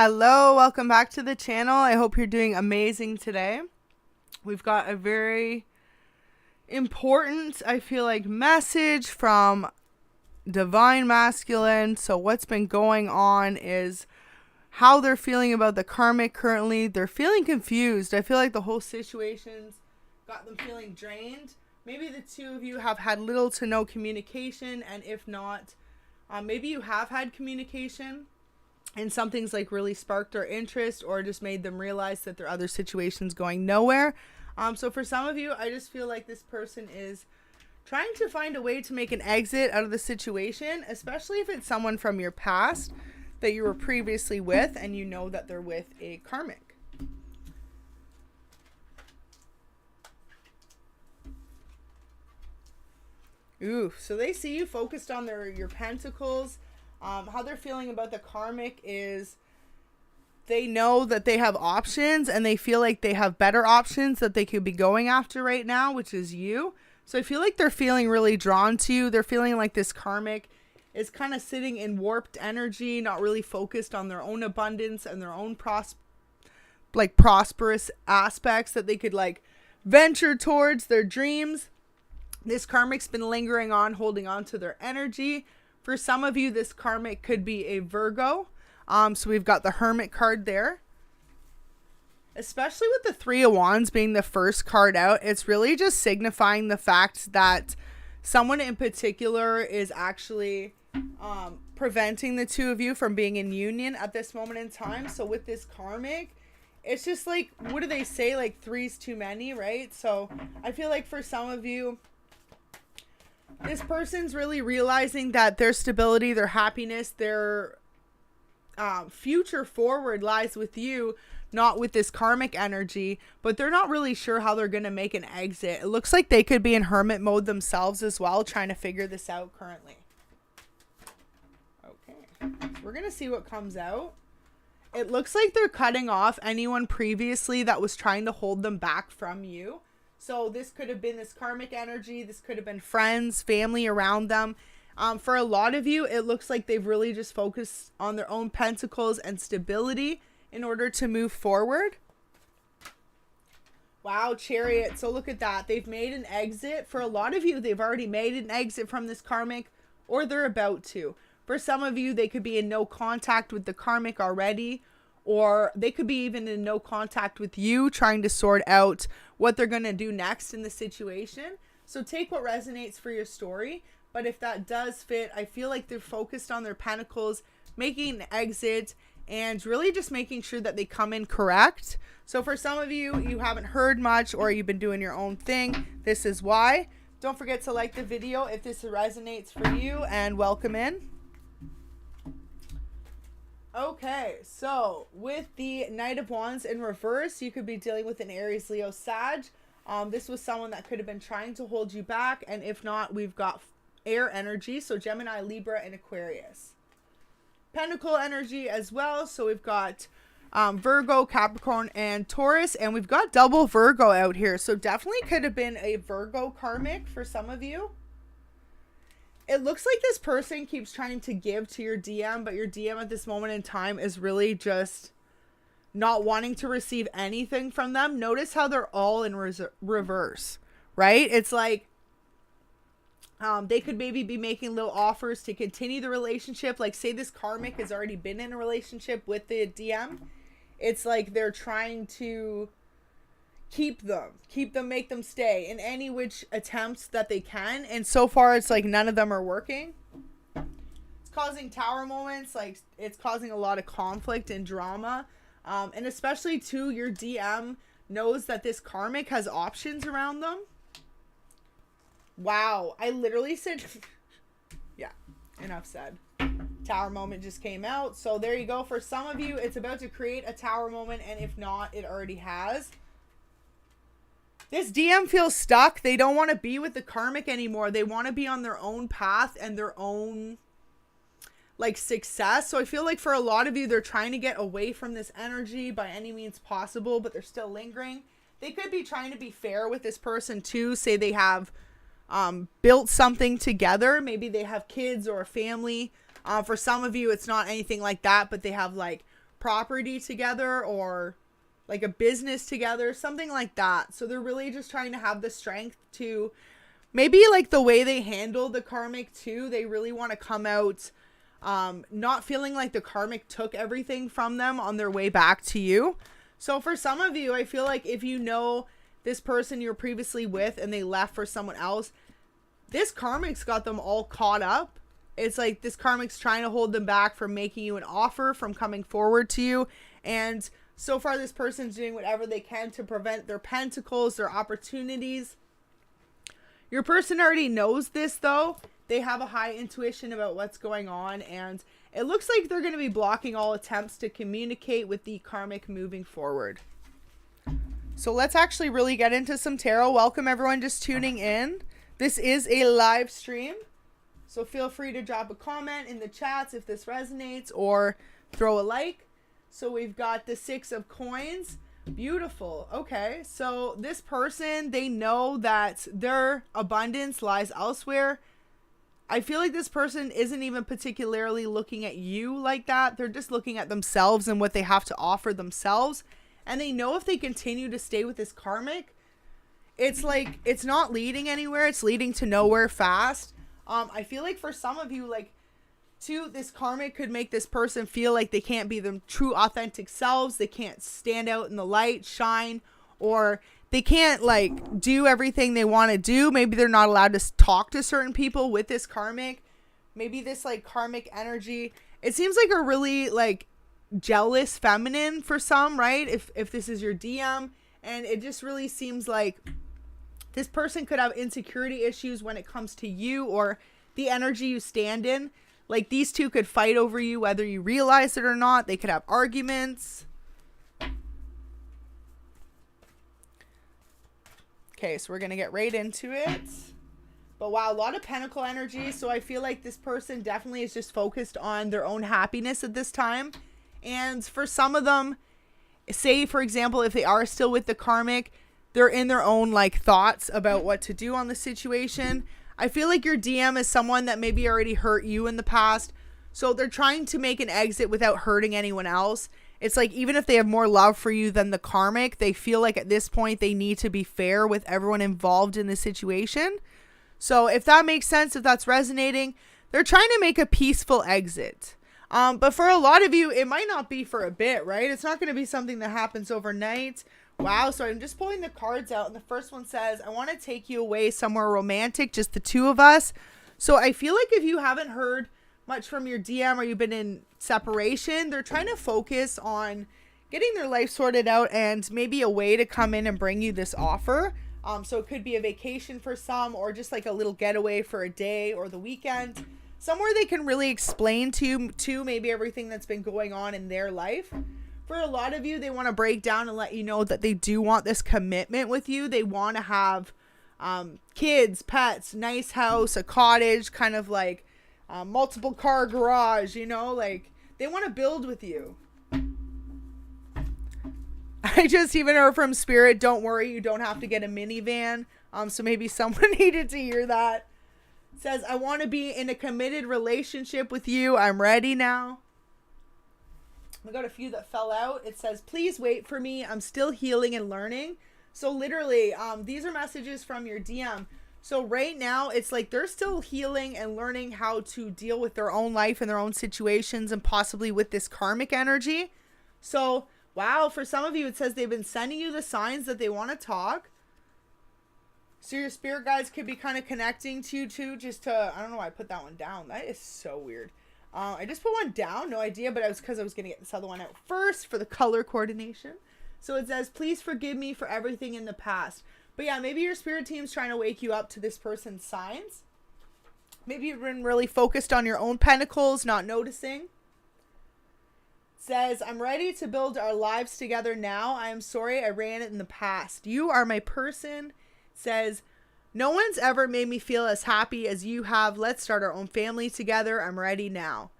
Hello, welcome back to the channel. I hope you're doing amazing today. We've got a very important, I feel like, message from Divine Masculine. So what's been going on is how they're feeling about the karmic currently. They're feeling confused. I feel like the whole situation's got them feeling drained. Maybe the two of you have had little to no communication, and if not, maybe you have had communication and something's like really sparked their interest or just made them realize that their other situation's going nowhere. So for some of you, I just feel like this person is trying to find a way to make an exit out of the situation, especially if it's someone from your past that you were previously with and you know that they're with a karmic. Ooh, so they see you focused on your pentacles. How they're feeling about the karmic is they know that they have options and they feel like they have better options that they could be going after right now, which is you. So I feel like they're feeling really drawn to you. They're feeling like this karmic is kind of sitting in warped energy, not really focused on their own abundance and their own prosperous aspects that they could like venture towards their dreams. This karmic's been lingering on, holding on to their energy. For some of you, this karmic could be a Virgo. So we've got the Hermit card there. Especially with the Three of Wands being the first card out, it's really just signifying the fact that someone in particular is actually preventing the two of you from being in union at this moment in time. So with this karmic, it's just like, what do they say? Like three's too many, right? So I feel like for some of you, this person's really realizing that their stability, their happiness, their future forward lies with you, not with this karmic energy, but they're not really sure how they're going to make an exit. It looks like they could be in hermit mode themselves as well, trying to figure this out currently. Okay, so we're going to see what comes out. It looks like they're cutting off anyone previously that was trying to hold them back from you. So this could have been this karmic energy. This could have been friends, family around them. For a lot of you, it looks like they've really just focused on their own pentacles and stability in order to move forward. Wow, Chariot. So look at that. They've made an exit. For a lot of you, they've already made an exit from this karmic, or they're about to. For some of you, they could be in no contact with the karmic already, or they could be even in no contact with you, trying to sort out what they're going to do next in the situation. So take what resonates for your story. But if that does fit, I feel like they're focused on their pentacles, making an exit, and really just making sure that they come in correct. So for some of you, you haven't heard much or you've been doing your own thing. This is why. Don't forget to like the video if this resonates for you, and welcome in. Okay, so with the Knight of Wands in reverse, you could be dealing with an Aries, Leo, Sag. This was someone that could have been trying to hold you back, and if not, we've got air energy, so Gemini, Libra, and Aquarius. Pentacle energy as well, so we've got Virgo, Capricorn, and Taurus, and we've got double Virgo out here, so definitely could have been a Virgo karmic for some of you. It looks like this person keeps trying to give to your DM, but your DM at this moment in time is really just not wanting to receive anything from them. Notice how they're all in reverse, right? It's like they could maybe be making little offers to continue the relationship. Like say this karmic has already been in a relationship with the DM. It's like they're trying to keep them, make them stay in any which attempts that they can. And so far, it's like none of them are working. It's causing tower moments. Like it's causing a lot of conflict and drama. And especially too, your DM knows that this karmic has options around them. Wow. I literally said, yeah, enough said. Tower moment just came out. So there you go. For some of you, it's about to create a tower moment. And if not, it already has. This DM feels stuck. They don't want to be with the karmic anymore. They want to be on their own path and their own like success. So I feel like for a lot of you, they're trying to get away from this energy by any means possible, but they're still lingering. They could be trying to be fair with this person too. Say they have built something together. Maybe they have kids or a family. For some of you, it's not anything like that, but they have like property together or like a business together, something like that. So they're really just trying to have the strength to maybe like the way they handle the karmic too. They really want to come out not feeling like the karmic took everything from them on their way back to you. So for some of you, I feel like if you know this person you're previously with and they left for someone else, this karmic's got them all caught up. It's like this karmic's trying to hold them back from making you an offer, from coming forward to you. And so far, this person's doing whatever they can to prevent their pentacles, their opportunities. Your person already knows this, though. They have a high intuition about what's going on. And it looks like they're going to be blocking all attempts to communicate with the karmic moving forward. So let's actually really get into some tarot. Welcome, everyone just tuning in. This is a live stream. So feel free to drop a comment in the chats if this resonates, or throw a like. So we've got the 6 of coins. Beautiful. Okay. So this person, they know that their abundance lies elsewhere. I feel like this person isn't even particularly looking at you like that. They're just looking at themselves and what they have to offer themselves. And they know if they continue to stay with this karmic, it's like, it's not leading anywhere. It's leading to nowhere fast. I feel like for some of you, like, too, this karmic could make this person feel like they can't be their true authentic selves. They can't stand out in the light, shine, or they can't like do everything they want to do. Maybe they're not allowed to talk to certain people with this karmic. Maybe this like karmic energy, it seems like a really like jealous feminine for some, right? If this is your DM, and it just really seems like this person could have insecurity issues when it comes to you or the energy you stand in. Like these two could fight over you, whether you realize it or not. They could have arguments. Okay, so we're going to get right into it. But wow, a lot of pentacle energy. So I feel like this person definitely is just focused on their own happiness at this time. And for some of them, say, for example, if they are still with the karmic, they're in their own like thoughts about what to do on the situation. I feel like your DM is someone that maybe already hurt you in the past. So they're trying to make an exit without hurting anyone else. It's like, even if they have more love for you than the karmic, they feel like at this point they need to be fair with everyone involved in the situation. So if that makes sense, if that's resonating, they're trying to make a peaceful exit. But for a lot of you, it might not be for a bit, right? It's not going to be something that happens overnight. Wow, so I'm just pulling the cards out, and the first one says, I want to take you away somewhere romantic, just the two of us. So I feel like if you haven't heard much from your DM or you've been in separation, they're trying to focus on getting their life sorted out and maybe a way to come in and bring you this offer. So it could be a vacation for some, or just like a little getaway for a day or the weekend. Somewhere they can really explain to you maybe everything that's been going on in their life. For a lot of you, they want to break down and let you know that they do want this commitment with you. They want to have kids, pets, nice house, a cottage, kind of like multiple car garage, you know, like they want to build with you. I just even heard from Spirit, don't worry, you don't have to get a minivan. So maybe someone needed to hear that. It says, I want to be in a committed relationship with you. I'm ready now. We got a few that fell out. It says, please wait for me. I'm still healing and learning. So literally, these are messages from your DM. So right now, it's like they're still healing and learning how to deal with their own life and their own situations, and possibly with this karmic energy. So, wow, for some of you, it says they've been sending you the signs that they want to talk. So your spirit guides could be kind of connecting to you too, just to, I don't know why I put that one down. That is so weird. I just put one down, no idea, but it was because I was going to get this other one out first for the color coordination. So it says, please forgive me for everything in the past. But yeah, maybe your spirit team's trying to wake you up to this person's signs. Maybe you've been really focused on your own pentacles, not noticing. It says, I'm ready to build our lives together now. I am sorry I ran it in the past. You are my person. It says, no one's ever made me feel as happy as you have. Let's start our own family together. I'm ready now.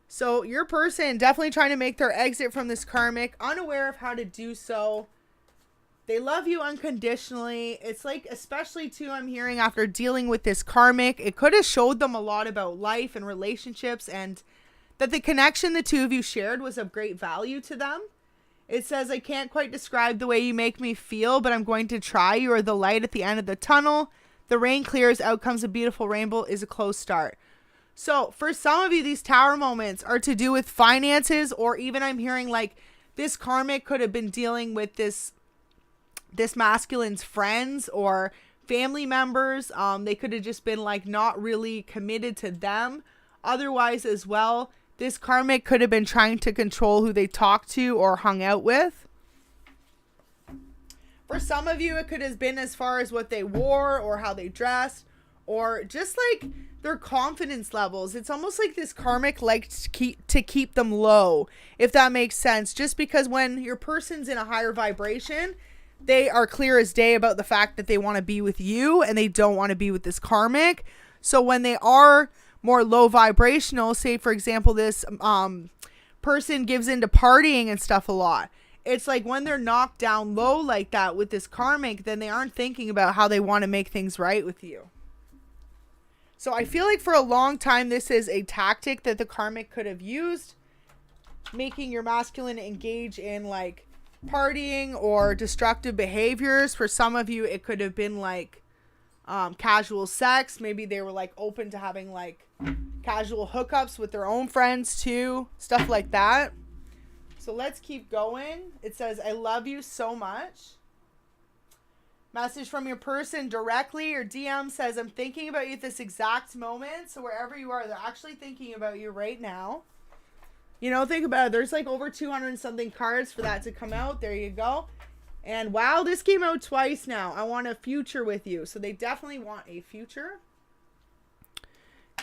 So your person definitely trying to make their exit from this karmic, unaware of how to do so. They love you unconditionally. It's like, especially too, I'm hearing after dealing with this karmic, it could have showed them a lot about life and relationships, and that the connection the two of you shared was of great value to them. It says, I can't quite describe the way you make me feel, but I'm going to try. You are the light at the end of the tunnel. The rain clears, out comes a beautiful rainbow is a close start. So for some of you, these tower moments are to do with finances, or even I'm hearing like this karmic could have been dealing with this masculine's friends or family members. They could have just been like not really committed to them. Otherwise as well, this karmic could have been trying to control who they talked to or hung out with. For some of you, it could have been as far as what they wore or how they dressed, or just like their confidence levels. It's almost like this karmic likes to keep them low, if that makes sense. Just because when your person's in a higher vibration, they are clear as day about the fact that they want to be with you and they don't want to be with this karmic. So when they are more low vibrational, say for example, this person gives into partying and stuff a lot. It's like when they're knocked down low like that with this karmic, then they aren't thinking about how they want to make things right with you. So I feel like for a long time, this is a tactic that the karmic could have used, making your masculine engage in like partying or destructive behaviors. For some of you, it could have been like casual sex. Maybe they were like open to having like casual hookups with their own friends too, stuff like that. So let's keep going. It says, I love you so much. Message from your person directly. Your DM says, I'm thinking about you at this exact moment. So wherever you are, they're actually thinking about you right now. You know, think about it. There's like over 200 and something cards for that to come out. There you go. And wow, this came out twice now. I want a future with you. So they definitely want a future.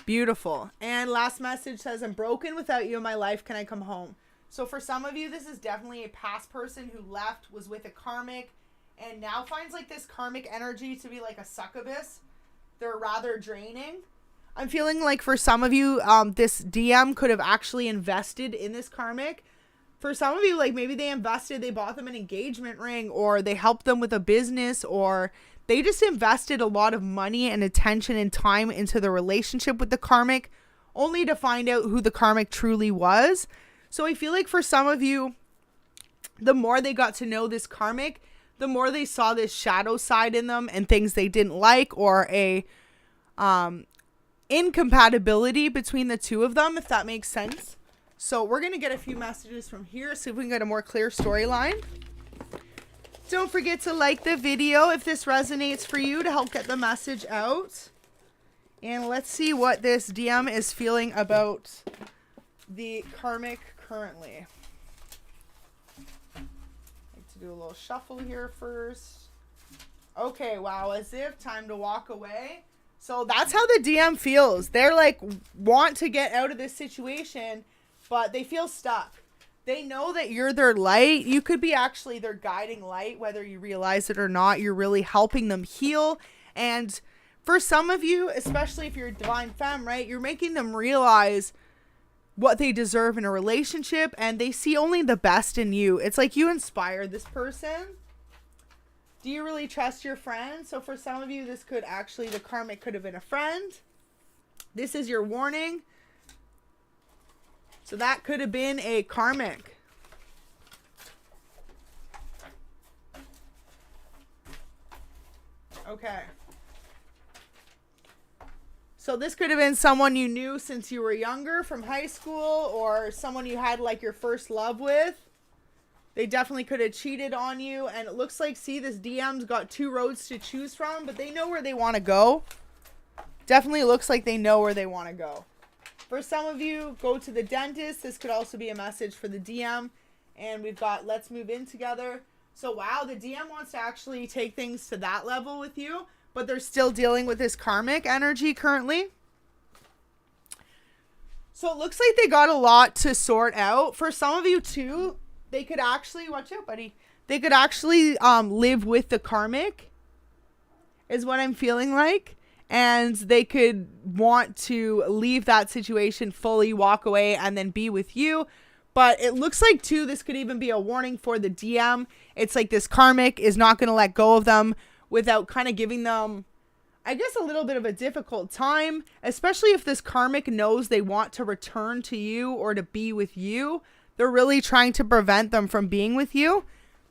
Beautiful. And last message says, I'm broken without you in my life. Can I come home? So for some of you, this is definitely a past person who left, was with a karmic, and now finds like this karmic energy to be like a succubus. They're rather draining. I'm feeling like for some of you, this DM could have actually invested in this karmic. For some of you, like maybe they invested, they bought them an engagement ring, or they helped them with a business, or they just invested a lot of money and attention and time into the relationship with the karmic, only to find out who the karmic truly was. So I feel like for some of you, the more they got to know this karmic, the more they saw this shadow side in them and things they didn't like, or a incompatibility between the two of them, if that makes sense. So we're going to get a few messages from here, see if we can get a more clear storyline. Don't forget to like the video if this resonates for you to help get the message out. And let's see what this DM is feeling about the karmic currently. Like to do a little shuffle here first. Okay, wow, as if time to walk away. So that's how the DM feels. They're like, want to get out of this situation, but they feel stuck. They know that you're their light. You could be actually their guiding light, whether you realize it or not. You're really helping them heal. And for some of you, especially if you're a divine femme, right, you're making them realize what they deserve in a relationship, and they see only the best in you. It's like you inspire this person. Do you really trust your friend? So for some of you, this could actually, the karmic could have been a friend. This is your warning. So that could have been a karmic. Okay. So this could have been someone you knew since you were younger, from high school, or someone you had like your first love with. They definitely could have cheated on you. And it looks like, see, this DM's got two roads to choose from, but they know where they want to go. Definitely looks like they know where they want to go. For some of you, go to the dentist. This could also be a message for the DM. And we've got let's move in together. So wow, the DM wants to actually take things to that level with you, but they're still dealing with this karmic energy currently. So it looks like they got a lot to sort out. For some of you too, they could actually, watch out, buddy. They could actually live with the karmic, is what I'm feeling like. And they could want to leave that situation fully, walk away, and then be with you. But it looks like, too, this could even be a warning for the DM. It's like this karmic is not going to let go of them without kind of giving them I guess, a little bit of a difficult time, especially if this karmic knows they want to return to you or to be with you. They're really trying to prevent them from being with you.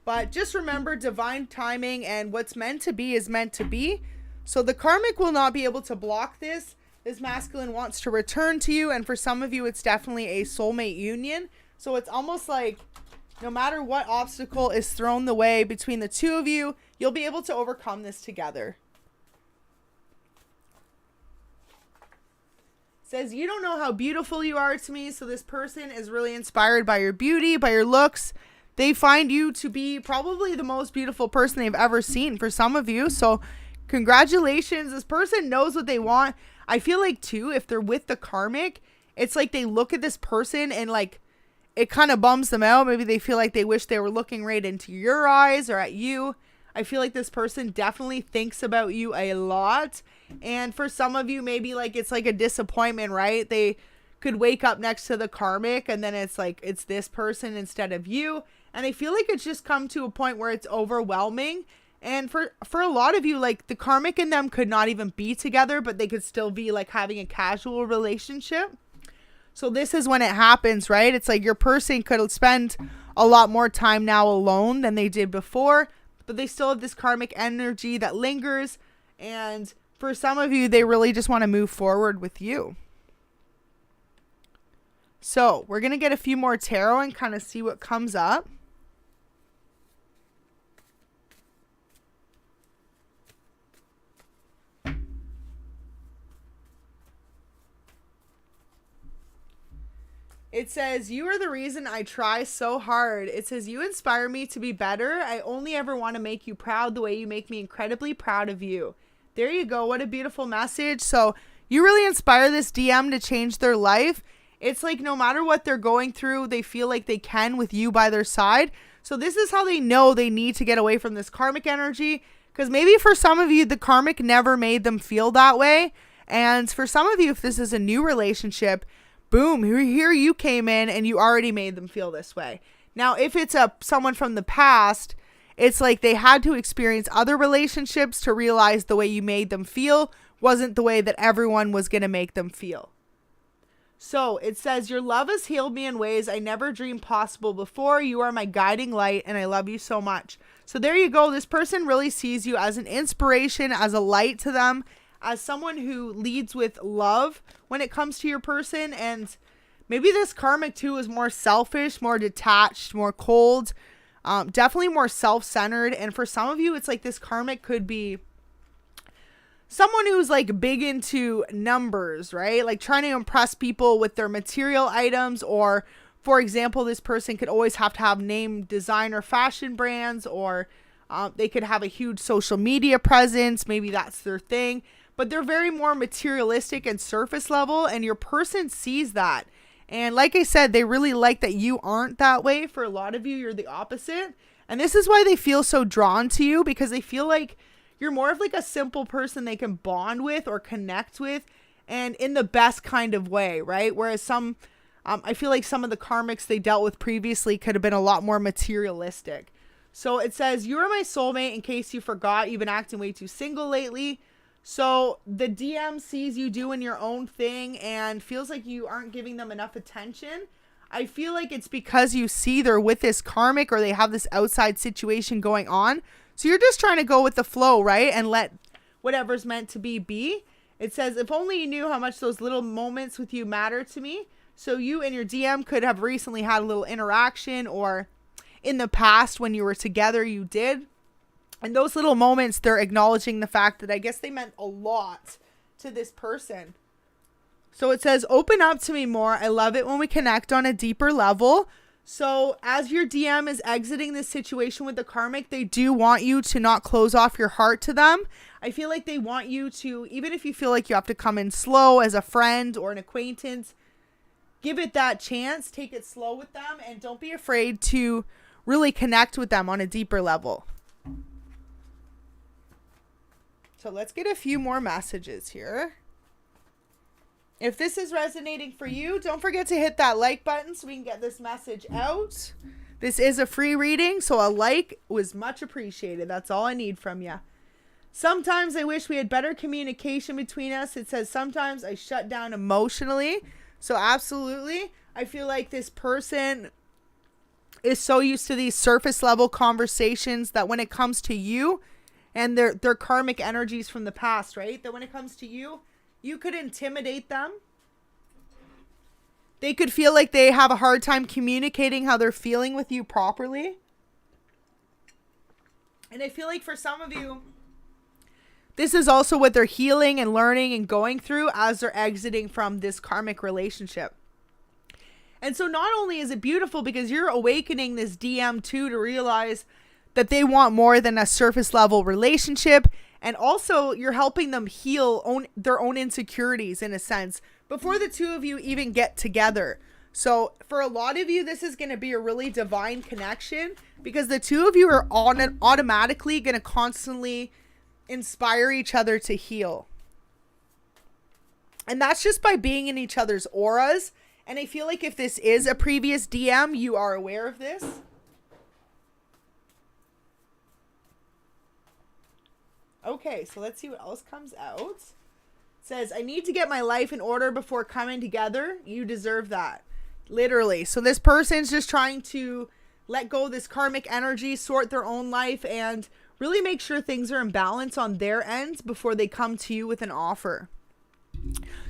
But just remember, divine timing, and what's meant to be is meant to be. So the karmic will not be able to block this. This masculine wants to return to you, and for some of you, it's definitely a soulmate union. So it's almost like no matter what obstacle is thrown the way between the two of you, you'll be able to overcome this together. Says, you don't know how beautiful you are to me. So this person is really inspired by your beauty, by your looks. They find you to be probably the most beautiful person they've ever seen for some of you. So congratulations. This person knows what they want. I feel like too, if they're with the karmic, it's like they look at this person and like it kind of bums them out. Maybe they feel like they wish they were looking right into your eyes or at you. I feel like this person definitely thinks about you a lot. And for some of you, maybe like it's like a disappointment, right? They could wake up next to the karmic and then it's like it's this person instead of you. And I feel like it's just come to a point where it's overwhelming. And for a lot of you, like the karmic and them could not even be together, but they could still be like having a casual relationship. So this is when it happens, right? It's like your person could spend a lot more time now alone than they did before, but they still have this karmic energy that lingers. And for some of you, they really just want to move forward with you. So we're going to get a few more tarot and kind of see what comes up. It says, you are the reason I try so hard. It says, you inspire me to be better. I only ever want to make you proud the way you make me incredibly proud of you. There you go. What a beautiful message. So you really inspire this DM to change their life. It's like no matter what they're going through, they feel like they can with you by their side. So this is how they know they need to get away from this karmic energy. Because maybe for some of you, the karmic never made them feel that way. And for some of you, if this is a new relationship, boom, here you came in and you already made them feel this way. Now, if it's someone from the past, it's like they had to experience other relationships to realize the way you made them feel wasn't the way that everyone was going to make them feel. So it says, your love has healed me in ways I never dreamed possible before. You are my guiding light and I love you so much. So there you go. This person really sees you as an inspiration, as a light to them, as someone who leads with love when it comes to your person. And maybe this karmic too is more selfish, more detached, more cold, definitely more self-centered. And for some of you, it's like this karmic could be someone who's like big into numbers, right? Like trying to impress people with their material items. Or for example, this person could always have to have name designer fashion brands, or they could have a huge social media presence. Maybe that's their thing. But they're very more materialistic and surface level, and your person sees that. And like I said, they really like that you aren't that way. For a lot of you, you're the opposite. And this is why they feel so drawn to you, because they feel like you're more of like a simple person they can bond with or connect with, and in the best kind of way, right? Whereas I feel like some of the karmics they dealt with previously could have been a lot more materialistic. So it says, you are my soulmate. In case you forgot, you've been acting way too single lately. So the DM sees you doing your own thing and feels like you aren't giving them enough attention. I feel like it's because you see they're with this karmic, or they have this outside situation going on. So you're just trying to go with the flow, right? And let whatever's meant to be. It says, if only you knew how much those little moments with you matter to me. So you and your DM could have recently had a little interaction, or in the past when you were together, you did. And those little moments, they're acknowledging the fact that I guess they meant a lot to this person. So it says, open up to me more. I love it when we connect on a deeper level. So as your DM is exiting this situation with the karmic, they do want you to not close off your heart to them. I feel like they want you to, even if you feel like you have to come in slow as a friend or an acquaintance, give it that chance. Take it slow with them, and don't be afraid to really connect with them on a deeper level. So let's get a few more messages here. If this is resonating for you, don't forget to hit that like button so we can get this message out. This is a free reading, so a like was much appreciated. That's all I need from you. Sometimes I wish we had better communication between us. It says sometimes I shut down emotionally. So absolutely. I feel like this person is so used to these surface level conversations that when it comes to you and their karmic energies from the past, right? That when it comes to you, you could intimidate them. They could feel like they have a hard time communicating how they're feeling with you properly. And I feel like for some of you, this is also what they're healing and learning and going through as they're exiting from this karmic relationship. And so not only is it beautiful because you're awakening this DM too to realize that they want more than a surface level relationship. And also you're helping them heal their own insecurities in a sense before the two of you even get together. So for a lot of you, this is going to be a really divine connection because the two of you are automatically going to constantly inspire each other to heal. And that's just by being in each other's auras. And I feel like if this is a previous DM, you are aware of this. Okay, so let's see what else comes out. It says, I need to get my life in order before coming together. You deserve that. Literally. So this person's just trying to let go of this karmic energy, sort their own life, and really make sure things are in balance on their end before they come to you with an offer.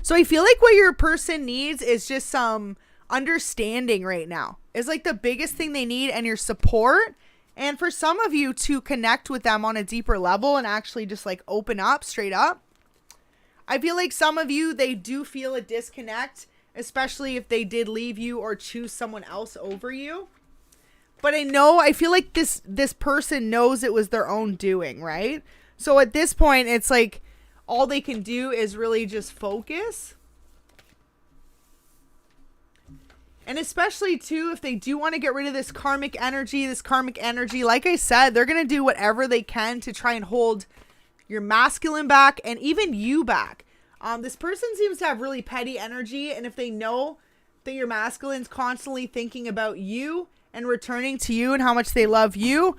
So I feel like what your person needs is just some understanding right now. It's like the biggest thing they need, and your support. And for some of you to connect with them on a deeper level and actually just like open up straight up. I feel like some of you, they do feel a disconnect, especially if they did leave you or choose someone else over you. But I feel like this person knows it was their own doing, right? So at this point, it's like all they can do is really just focus. And especially too, if they do want to get rid of this karmic energy, like I said, they're going to do whatever they can to try and hold your masculine back and even you back. This person seems to have really petty energy. And if they know that your masculine's constantly thinking about you and returning to you and how much they love you,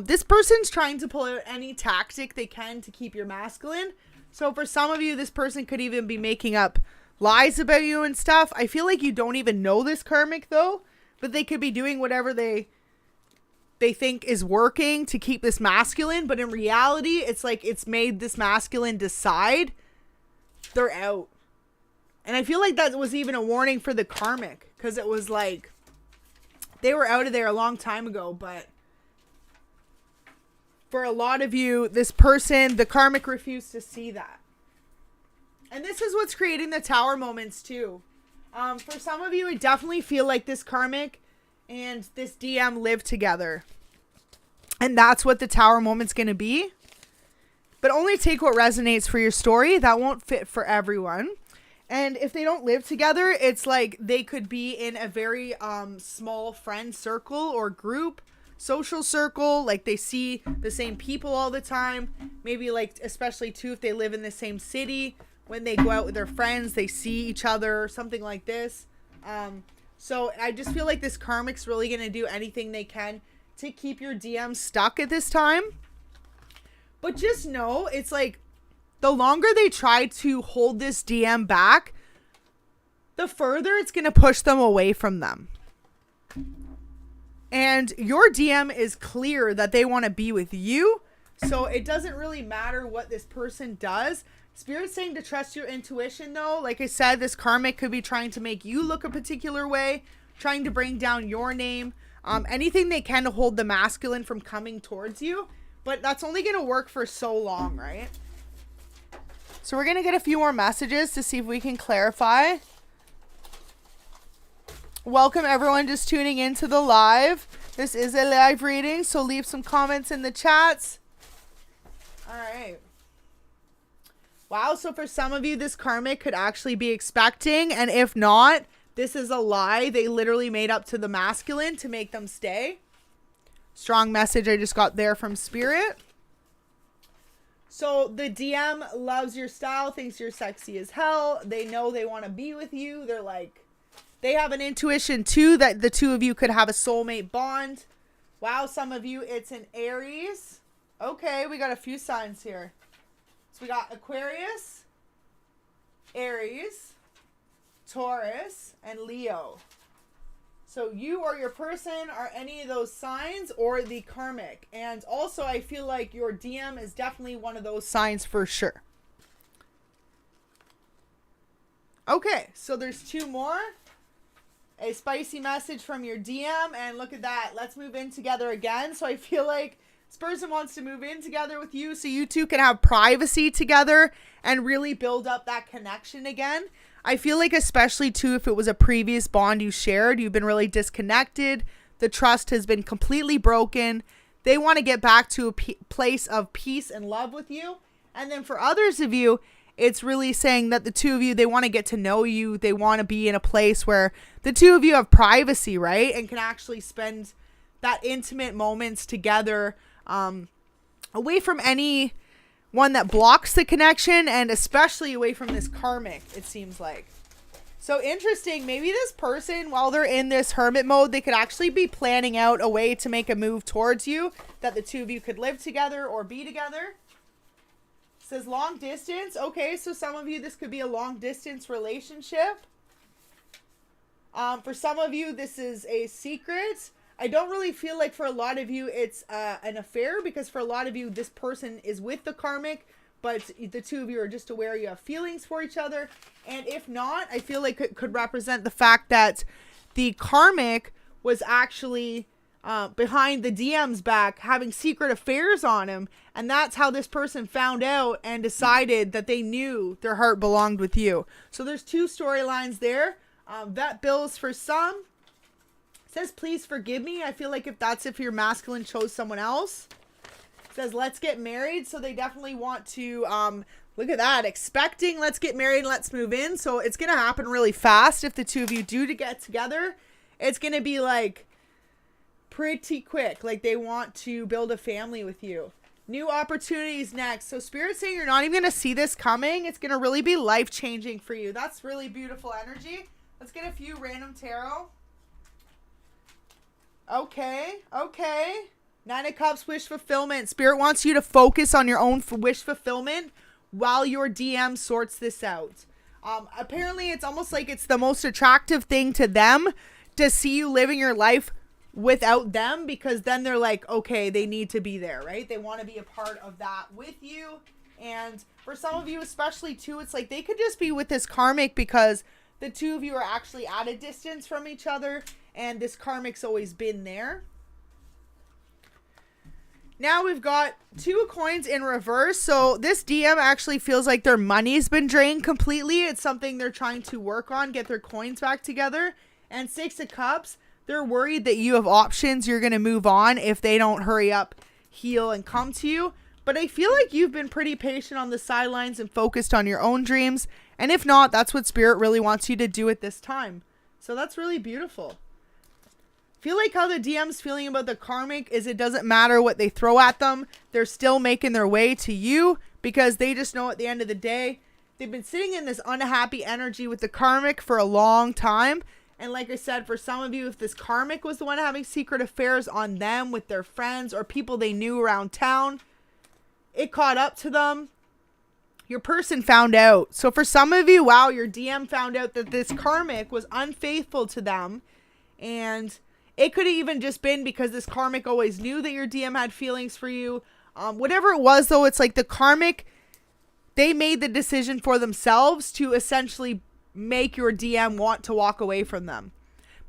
this person's trying to pull out any tactic they can to keep your masculine. So for some of you, this person could even be making up lies about you and stuff. I feel like you don't even know this karmic though, but they could be doing whatever they think is working to keep this masculine. But in reality, it's like it's made this masculine decide they're out. And I feel like that was even a warning for the karmic, because it was like they were out of there a long time ago. But for a lot of you, this person, the karmic, refused to see that. And this is what's creating the tower moments too. For some of you, I definitely feel like this karmic and this DM live together. And that's what the tower moment's going to be. But only take what resonates for your story. That won't fit for everyone. And if they don't live together, it's like they could be in a very small friend circle or group, social circle. Like they see the same people all the time. Maybe like, especially too, if they live in the same city. When they go out with their friends, they see each other, something like this. So I just feel like this karmic's really going to do anything they can to keep your DM stuck at this time. But just know, it's like the longer they try to hold this DM back, the further it's going to push them away from them. And your DM is clear that they want to be with you. So it doesn't really matter what this person does. Spirit's saying to trust your intuition though. Like I said, this karmic could be trying to make you look a particular way, trying to bring down your name, anything they can to hold the masculine from coming towards you. But that's only going to work for so long, right? So we're going to get a few more messages to see if we can clarify. Welcome everyone just tuning into the live. This is a live reading, so leave some comments in the chats. All right. Wow, so for some of you, this karmic could actually be expecting. And if not, this is a lie they literally made up to the masculine to make them stay. Strong message I just got there from Spirit. So the DM loves your style, thinks you're sexy as hell. They know they want to be with you. They're like, they have an intuition too that the two of you could have a soulmate bond. Wow, some of you, it's an Aries. Okay, we got a few signs here. we got Aquarius, Aries, Taurus, and Leo. So you or your person are any of those signs or the karmic. And also I feel like your DM is definitely one of those signs for sure. Okay, so there's 2 more. A spicy message from your DM, and look at that. Let's move in together again. So I feel like this person wants to move in together with you so you two can have privacy together and really build up that connection again. I feel like especially too if it was a previous bond you shared, you've been really disconnected. The trust has been completely broken. They want to get back to a place of peace and love with you. And then for others of you, it's really saying that the 2 of you, they want to get to know you. They want to be in a place where the 2 of you have privacy, right? And can actually spend that intimate moments together, away from any one that blocks the connection, and especially away from this karmic, it seems like. So interesting. Maybe this person, while they're in this hermit mode, they could actually be planning out a way to make a move towards you, that the 2 of you could live together or be together. It says long distance. Okay, so some of you, this could be a long distance relationship. For some of you, this is a secret. I don't really feel like for a lot of you it's an affair, because for a lot of you this person is with the karmic, but the 2 of you are just aware you have feelings for each other. And if not, I feel like it could represent the fact that the karmic was actually behind the DM's back having secret affairs on him, and that's how this person found out and decided that they knew their heart belonged with you. So there's 2 storylines there. Vet bills for some. Says, please forgive me. I feel like if your masculine chose someone else. Says, let's get married. So they definitely want to, look at that, expecting, let's get married, let's move in. So it's going to happen really fast. If the 2 of you do to get together, it's going to be like pretty quick. Like they want to build a family with you. New opportunities next. So Spirit's saying you're not even going to see this coming. It's going to really be life-changing for you. That's really beautiful energy. Let's get a few random tarot. Okay. 9 of Cups, wish fulfillment. Spirit wants you to focus on your own wish fulfillment while your DM sorts this out. Apparently, it's almost like it's the most attractive thing to them to see you living your life without them, because then they're like, okay, they need to be there, right? They want to be a part of that with you. And for some of you especially too, it's like they could just be with this karmic because the 2 of you are actually at a distance from each other, and this karmic's always been there. Now we've got 2 of coins in reverse. So this DM actually feels like their money's been drained completely. It's something they're trying to work on, get their coins back together. And 6 of Cups, they're worried that you have options. You're going to move on if they don't hurry up, heal, and come to you. But I feel like you've been pretty patient on the sidelines and focused on your own dreams. And if not, that's what Spirit really wants you to do at this time. So that's really beautiful. Feel like how the DM's feeling about the karmic is it doesn't matter what they throw at them. They're still making their way to you because they just know at the end of the day, they've been sitting in this unhappy energy with the karmic for a long time. And like I said, for some of you, if this karmic was the one having secret affairs on them with their friends or people they knew around town, it caught up to them. Your person found out. So for some of you, wow, your DM found out that this karmic was unfaithful to them. And it could have even just been because this karmic always knew that your DM had feelings for you. Whatever it was, though, it's like the karmic, they made the decision for themselves to essentially make your DM want to walk away from them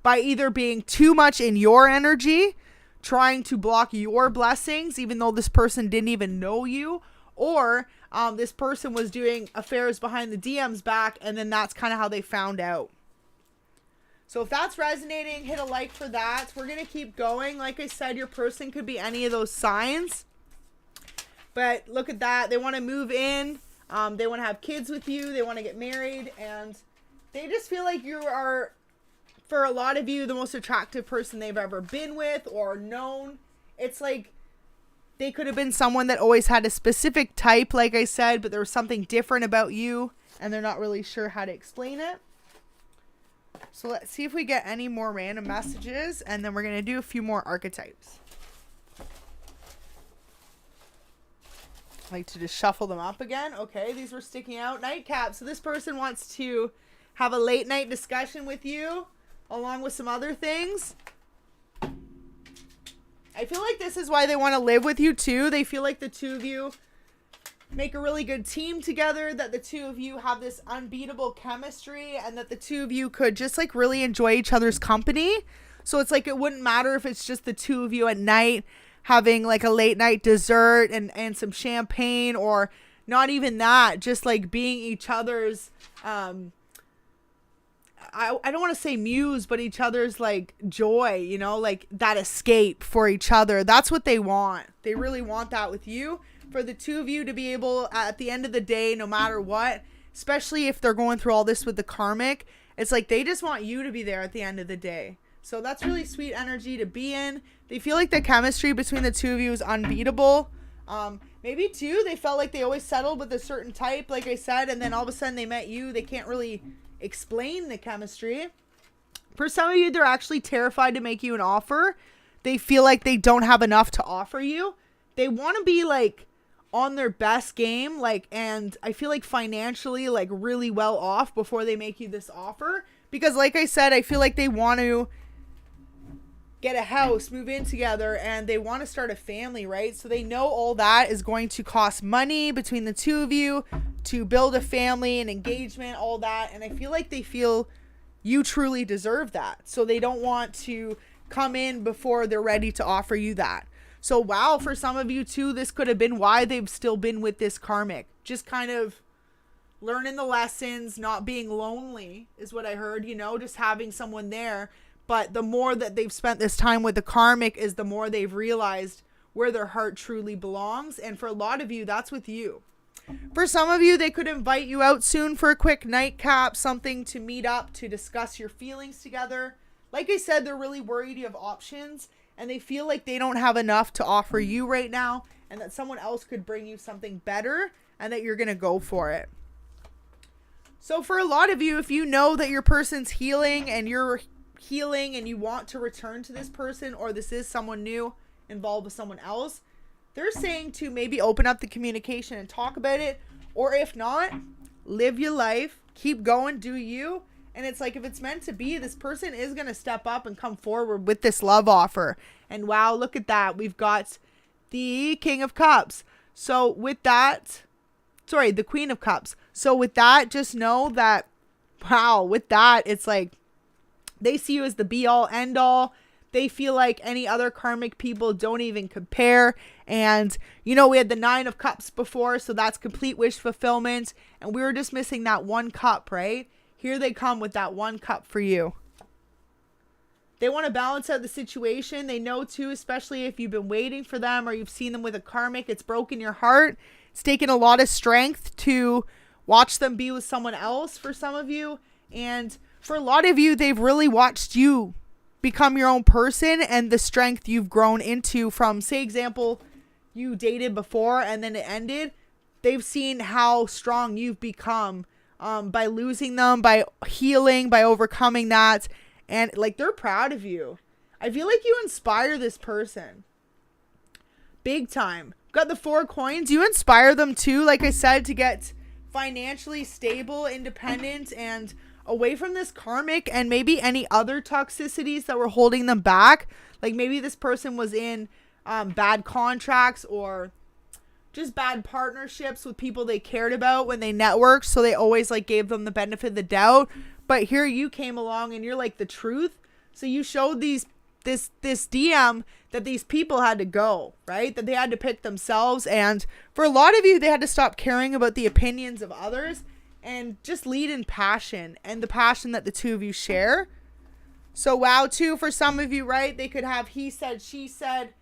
by either being too much in your energy, trying to block your blessings, even though this person didn't even know you, or this person was doing affairs behind the DM's back, and then that's kind of how they found out. So if that's resonating, hit a like for that. We're going to keep going. Like I said, your person could be any of those signs. But look at that. They want to move in. They want to have kids with you. They want to get married. And they just feel like you are, for a lot of you, the most attractive person they've ever been with or known. It's like they could have been someone that always had a specific type, like I said, but there was something different about you, and they're not really sure how to explain it. So let's see if we get any more random messages, and then we're going to do a few more archetypes. like to just shuffle them up again. Okay, these were sticking out. Nightcap. So this person wants to have a late night discussion with you along with some other things. I feel like this is why they want to live with you too. They feel like the two of you make a really good team together, that the two of you have this unbeatable chemistry, and that the two of you could just like really enjoy each other's company. So it's like it wouldn't matter if it's just the two of you at night having like a late night dessert and some champagne, or not even that, just like being each other's I don't want to say muse, but each other's like joy, you know, like that escape for each other. That's what they want. They really want that with you, for the two of you to be able at the end of the day, no matter what, especially if they're going through all this with the karmic, it's like they just want you to be there at the end of the day. So that's really sweet energy to be in. They feel like the chemistry between the two of you is unbeatable. Maybe too, they felt like they always settled with a certain type, like I said, and then all of a sudden they met you. They can't really explain the chemistry. For some of you, they're actually terrified to make you an offer. They feel like they don't have enough to offer you. They want to be like on their best game, like, and I feel like financially like really well off before they make you this offer, because like I said, I feel like they want to get a house, move in together, and they want to start a family, right? So they know all that is going to cost money between the two of you to build a family and engagement, all that. And I feel like they feel you truly deserve that. So they don't want to come in before they're ready to offer you that. So wow, for some of you too, this could have been why they've still been with this karmic. Just kind of learning the lessons, not being lonely is what I heard, you know, just having someone there. But the more that they've spent this time with the karmic is the more they've realized where their heart truly belongs. And for a lot of you, that's with you. For some of you, they could invite you out soon for a quick nightcap, something to meet up, to discuss your feelings together. Like I said, they're really worried you have options, and they feel like they don't have enough to offer you right now, and that someone else could bring you something better, and that you're going to go for it. So for a lot of you, if you know that your person's healing and you're healing and you want to return to this person, or this is someone new involved with someone else, they're saying to maybe open up the communication and talk about it. Or if not, live your life, keep going, do you. And it's like, if it's meant to be, this person is going to step up and come forward with this love offer. And wow, look at that. We've got the King of Cups. So with that, sorry, the Queen of Cups. So with that, just know that, wow, with that, it's like they see you as the be all end all. They feel like any other karmic people don't even compare. And, you know, we had the 9 of Cups before, so that's complete wish fulfillment. And we were just missing that one cup, right? Here they come with that one cup for you. They want to balance out the situation. They know too, especially if you've been waiting for them or you've seen them with a karmic, it's broken your heart. It's taken a lot of strength to watch them be with someone else for some of you. And for a lot of you, they've really watched you become your own person, and the strength you've grown into from, say, example, you dated before and then it ended. They've seen how strong you've become by losing them, by healing, by overcoming that. And like, they're proud of you. I feel like you inspire this person big time. Got the 4 coins. You inspire them too, like I said, to get financially stable, independent, and away from this karmic and maybe any other toxicities that were holding them back. Like maybe this person was in bad contracts or just bad partnerships with people they cared about when they networked, so they always like gave them the benefit of the doubt. But here you came along and you're like the truth, so you showed this DM that these people had to go, right? That they had to pick themselves. And for a lot of you, they had to stop caring about the opinions of others and just lead in passion and the passion that the two of you share. So wow, too, for some of you, right? They could have he said, she said.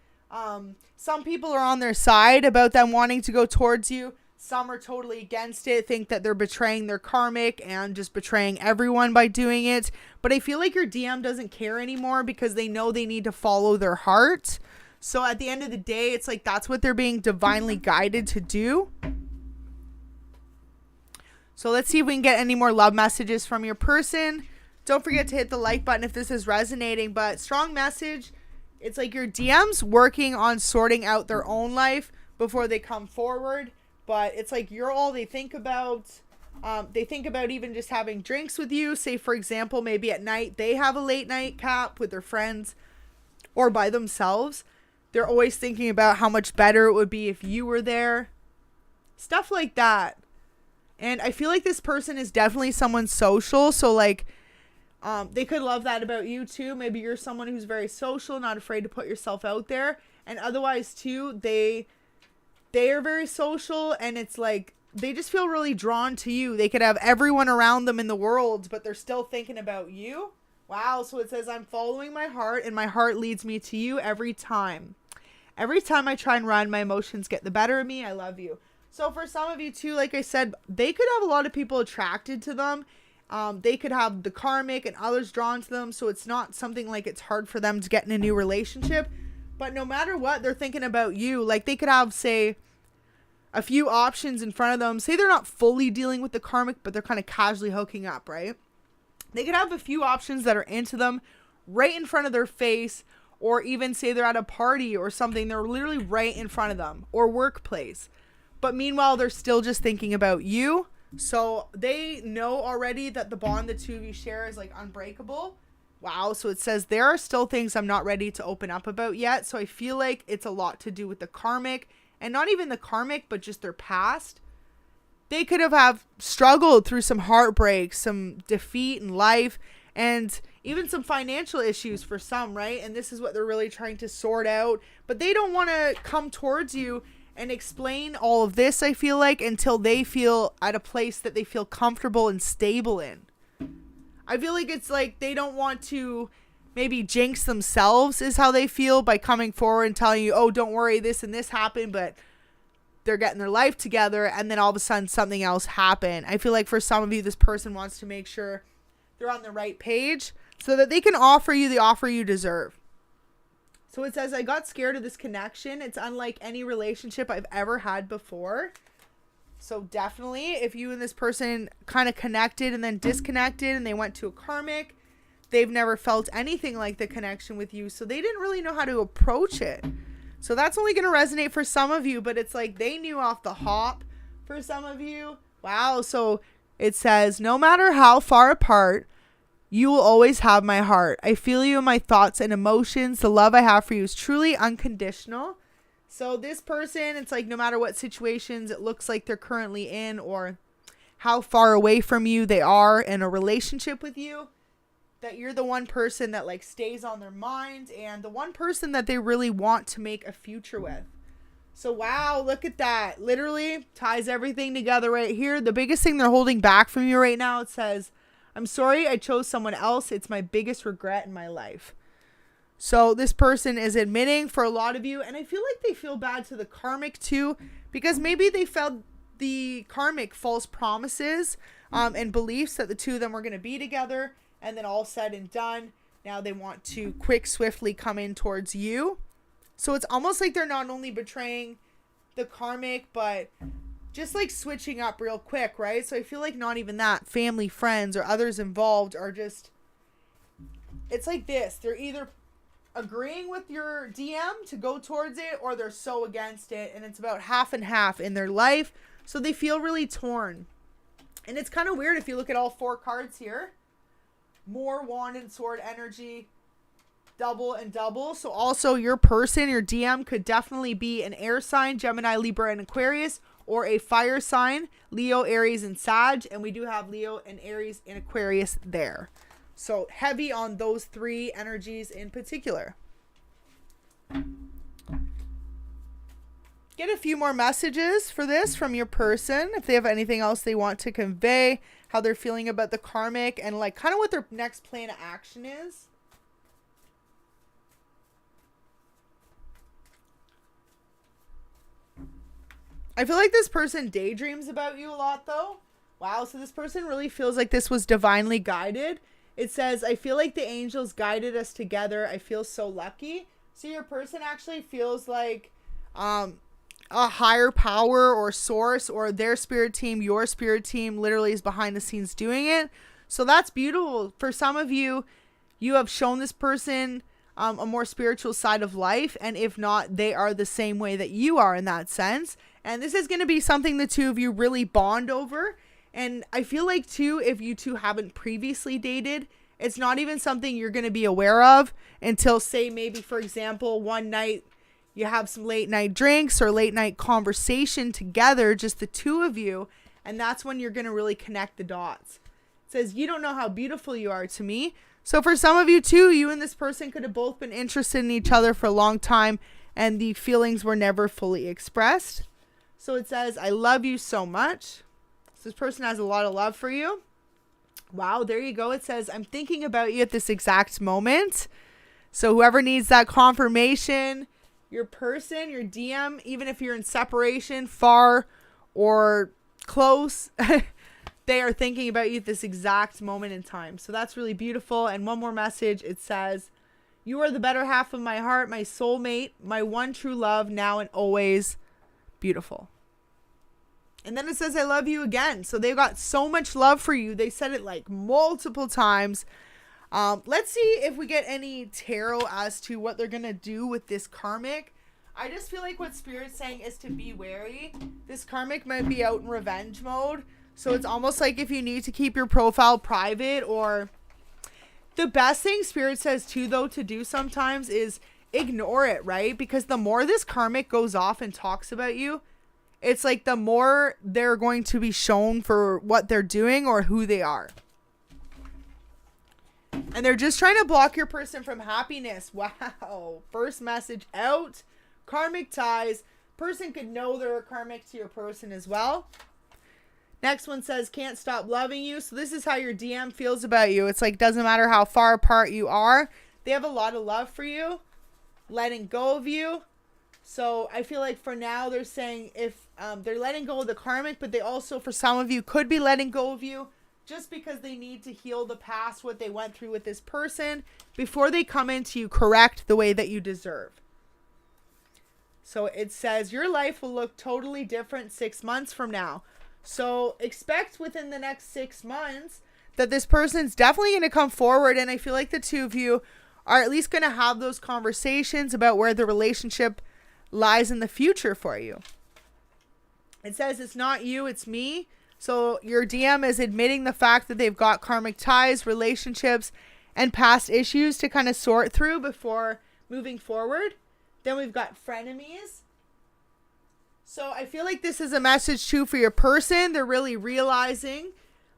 Some people are on their side about them wanting to go towards you. Some are totally against it, think that they're betraying their karmic and just betraying everyone by doing it. But I feel like your DM doesn't care anymore because they know they need to follow their heart. So at the end of the day, it's like that's what they're being divinely guided to do. So let's see if we can get any more love messages from your person. Don't forget to hit the like button if this is resonating. But strong message. It's like your DM's working on sorting out their own life before they come forward. but it's like you're all they think about. They think about even just having drinks with you. Say, for example, maybe at night they have a late night cap with their friends or by themselves. They're always thinking about how much better it would be if you were there. Stuff like that. And I feel like this person is definitely someone social. So like, they could love that about you too. Maybe you're someone who's very social, not afraid to put yourself out there. And otherwise too, they are very social, and it's like, they just feel really drawn to you. They could have everyone around them in the world, but they're still thinking about you. Wow. So it says, I'm following my heart, and my heart leads me to you every time. Every time I try and run, my emotions get the better of me. I love you. So for some of you too, like I said, they could have a lot of people attracted to them. They could have the karmic and others drawn to them. So it's not something like it's hard for them to get in a new relationship. But no matter what, they're thinking about you. Like they could have, say, a few options in front of them. Say they're not fully dealing with the karmic, but they're kind of casually hooking up, right? They could have a few options that are into them right in front of their face, or even say they're at a party or something. They're literally right in front of them, or workplace. But meanwhile, they're still just thinking about you. So they know already that the bond the two of you share is like unbreakable. Wow. So it says there are still things I'm not ready to open up about yet. So I feel like it's a lot to do with the karmic. And not even the karmic, but just their past. They could have struggled through some heartbreak, some defeat in life, and even some financial issues for some, right? And this is what they're really trying to sort out. But they don't want to come towards you and explain all of this, I feel like, until they feel at a place that they feel comfortable and stable in. I feel like it's like they don't want to maybe jinx themselves is how they feel by coming forward and telling you, oh, don't worry, this and this happened, but they're getting their life together, and then all of a sudden something else happened. I feel like for some of you, this person wants to make sure they're on the right page so that they can offer you the offer you deserve. So it says, I got scared of this connection. It's unlike any relationship I've ever had before. So definitely, if you and this person kind of connected and then disconnected and they went to a karmic, they've never felt anything like the connection with you. So they didn't really know how to approach it. So that's only going to resonate for some of you, but it's like they knew off the hop for some of you. Wow. So it says, no matter how far apart, you will always have my heart. I feel you in my thoughts and emotions. The love I have for you is truly unconditional. So this person, it's like no matter what situations it looks like they're currently in, or how far away from you they are in a relationship with you, that you're the one person that like stays on their mind, and the one person that they really want to make a future with. So wow, look at that. Literally ties everything together right here. The biggest thing they're holding back from you right now, it says, I'm sorry I chose someone else. It's my biggest regret in my life. So this person is admitting for a lot of you, and I feel like they feel bad to the karmic too, because maybe they felt the karmic false promises and beliefs that the two of them were going to be together. And then all said and done, now they want to swiftly come in towards you. So it's almost like they're not only betraying the karmic, but just like switching up real quick, right? So I feel like not even that. Family, friends, or others involved are just, it's like this. They're either agreeing with your DM to go towards it, or they're so against it. And it's about half and half in their life. So they feel really torn. And it's kind of weird if you look at all four cards here. More wand and sword energy, double and double. So also your person, your DM, could definitely be an air sign, Gemini, Libra, and Aquarius, or a fire sign, Leo, Aries, and Sag. And we do have Leo and Aries and Aquarius there. So heavy on those three energies in particular. Get a few more messages for this from your person. If they have anything else they want to convey, how they're feeling about the karmic, and like kind of what their next plan of action is. I feel like this person daydreams about you a lot though. Wow. So this person really feels like this was divinely guided. It says, I feel like the angels guided us together. I feel so lucky. So your person actually feels like, a higher power or source, or their spirit team, your spirit team literally is behind the scenes doing it. So that's beautiful. For some of you, you have shown this person a more spiritual side of life. And if not, they are the same way that you are in that sense. And this is going to be something the two of you really bond over. And I feel like too, if you two haven't previously dated, it's not even something you're going to be aware of until, say, maybe, for example, one night you have some late night drinks or late night conversation together, just the two of you. And that's when you're going to really connect the dots. It says, you don't know how beautiful you are to me. So for some of you too, you and this person could have both been interested in each other for a long time and the feelings were never fully expressed. So it says, I love you so much. So this person has a lot of love for you. Wow, there you go. It says, I'm thinking about you at this exact moment. So whoever needs that confirmation, your person, your DM, even if you're in separation, far or close, they are thinking about you at this exact moment in time. So that's really beautiful. And one more message. It says, you are the better half of my heart, my soulmate, my one true love, now and always. Beautiful. And then it says, I love you again. So they've got so much love for you. They said it like multiple times. Let's see if we get any tarot as to what they're going to do with this karmic. I just feel like what Spirit's saying is to be wary. This karmic might be out in revenge mode. So it's almost like if you need to keep your profile private, or the best thing Spirit says too, though, to do sometimes is ignore it, right? Because the more this karmic goes off and talks about you, it's like the more they're going to be shown for what they're doing or who they are. And they're just trying to block your person from happiness. Wow. First message out. Karmic ties. Person could know they're a karmic to your person as well. Next one says, can't stop loving you. So this is how your DM feels about you. It's like, doesn't matter how far apart you are. They have a lot of love for you. Letting go of you. So I feel like for now they're saying if they're letting go of the karmic, but they also, for some of you, could be letting go of you just because they need to heal the past, what they went through with this person, before they come into you correct the way that you deserve. So it says your life will look totally different 6 months from now. So expect within the next 6 months that this person's definitely going to come forward. And I feel like the two of you are at least going to have those conversations about where the relationship lies in the future for you. It says it's not you, it's me. So your DM is admitting the fact that they've got karmic ties, relationships, and past issues to kind of sort through before moving forward. Then we've got frenemies. So I feel like this is a message too for your person. They're really realizing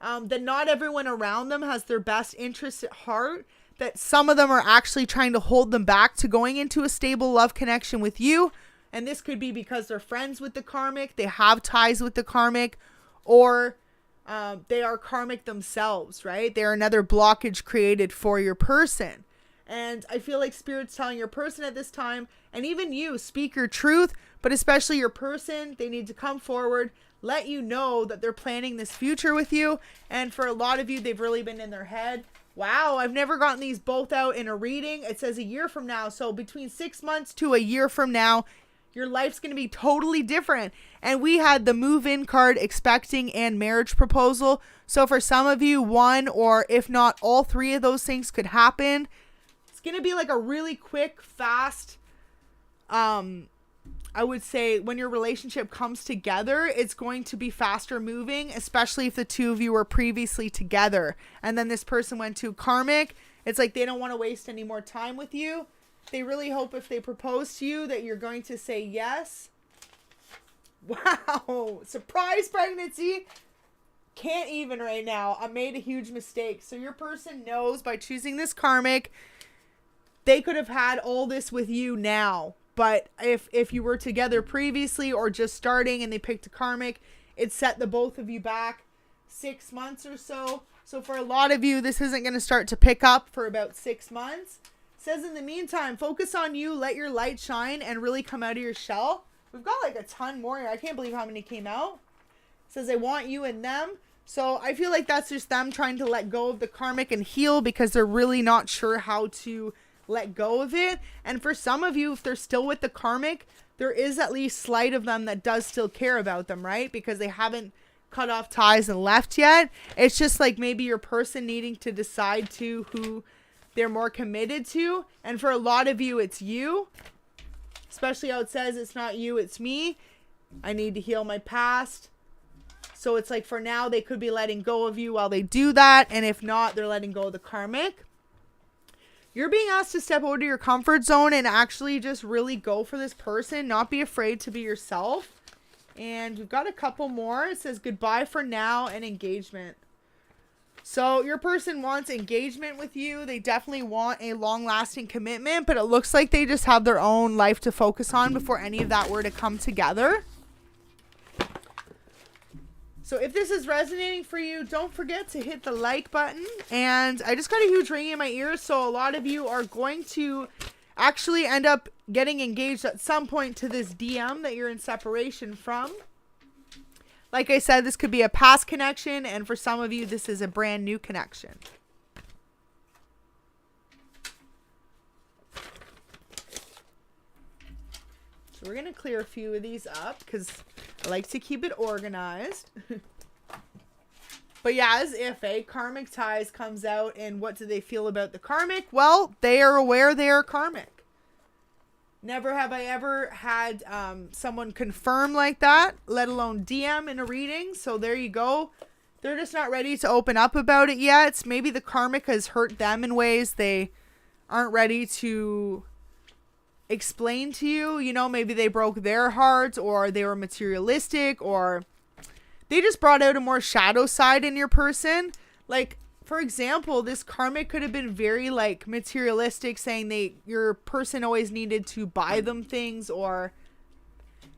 that not everyone around them has their best interests at heart. That some of them are actually trying to hold them back to going into a stable love connection with you. And this could be because they're friends with the karmic, they have ties with the karmic, or they are karmic themselves, right? They're another blockage created for your person. And I feel like Spirit's telling your person at this time, and even you, speak your truth, but especially your person, they need to come forward, let you know that they're planning this future with you. And for a lot of you, they've really been in their head. Wow, I've never gotten these both out in a reading. It says a year from now. So between 6 months to a year from now, your life's going to be totally different. And we had the move-in card, expecting, and marriage proposal. So for some of you, one or if not all three of those things could happen. It's going to be like a really quick, fast, I would say when your relationship comes together, it's going to be faster moving, especially if the two of you were previously together. And then this person went to karmic. It's like they don't want to waste any more time with you. They really hope if they propose to you that you're going to say yes. Wow. Surprise pregnancy. Can't even right now. I made a huge mistake. So your person knows by choosing this karmic, they could have had all this with you now. But if you were together previously or just starting and they picked a karmic, it set the both of you back 6 months or so. So for a lot of you, this isn't going to start to pick up for about 6 months. It says in the meantime, focus on you, let your light shine, and really come out of your shell. We've got like a ton more here. I can't believe how many came out. It says I want you and them. So I feel like that's just them trying to let go of the karmic and heal because they're really not sure how to let go of it. And for some of you, if they're still with the karmic, there is at least slight of them that does still care about them, right? Because they haven't cut off ties and left yet. It's just like maybe your person needing to decide to who they're more committed to. And for a lot of you, it's you. Especially how it says it's not you, it's me. I need to heal my past. So it's like for now, they could be letting go of you while they do that. And if not, they're letting go of the karmic. You're being asked to step out of your comfort zone and actually just really go for this person. Not be afraid to be yourself. And we've got a couple more. It says goodbye for now and engagement. So your person wants engagement with you. They definitely want a long-lasting commitment, but it looks like they just have their own life to focus on before any of that were to come together. So if this is resonating for you, don't forget to hit the like button. And I just got a huge ring in my ears, so a lot of you are going to actually end up getting engaged at some point to this DM that you're in separation from. Like I said, this could be a past connection, and for some of you, this is a brand new connection. So we're going to clear a few of these up because I like to keep it organized. But yeah, as if a karmic ties comes out, and what do they feel about the karmic? Well, they are aware they are karmic. Never have I ever had someone confirm like that, let alone DM in a reading. So there you go. They're just not ready to open up about it yet. Maybe the karmic has hurt them in ways they aren't ready to explain to you. You know, maybe they broke their heart, or they were materialistic, or they just brought out a more shadow side in your person. Like, for example, this karmic could have been very like materialistic, saying your person always needed to buy them things or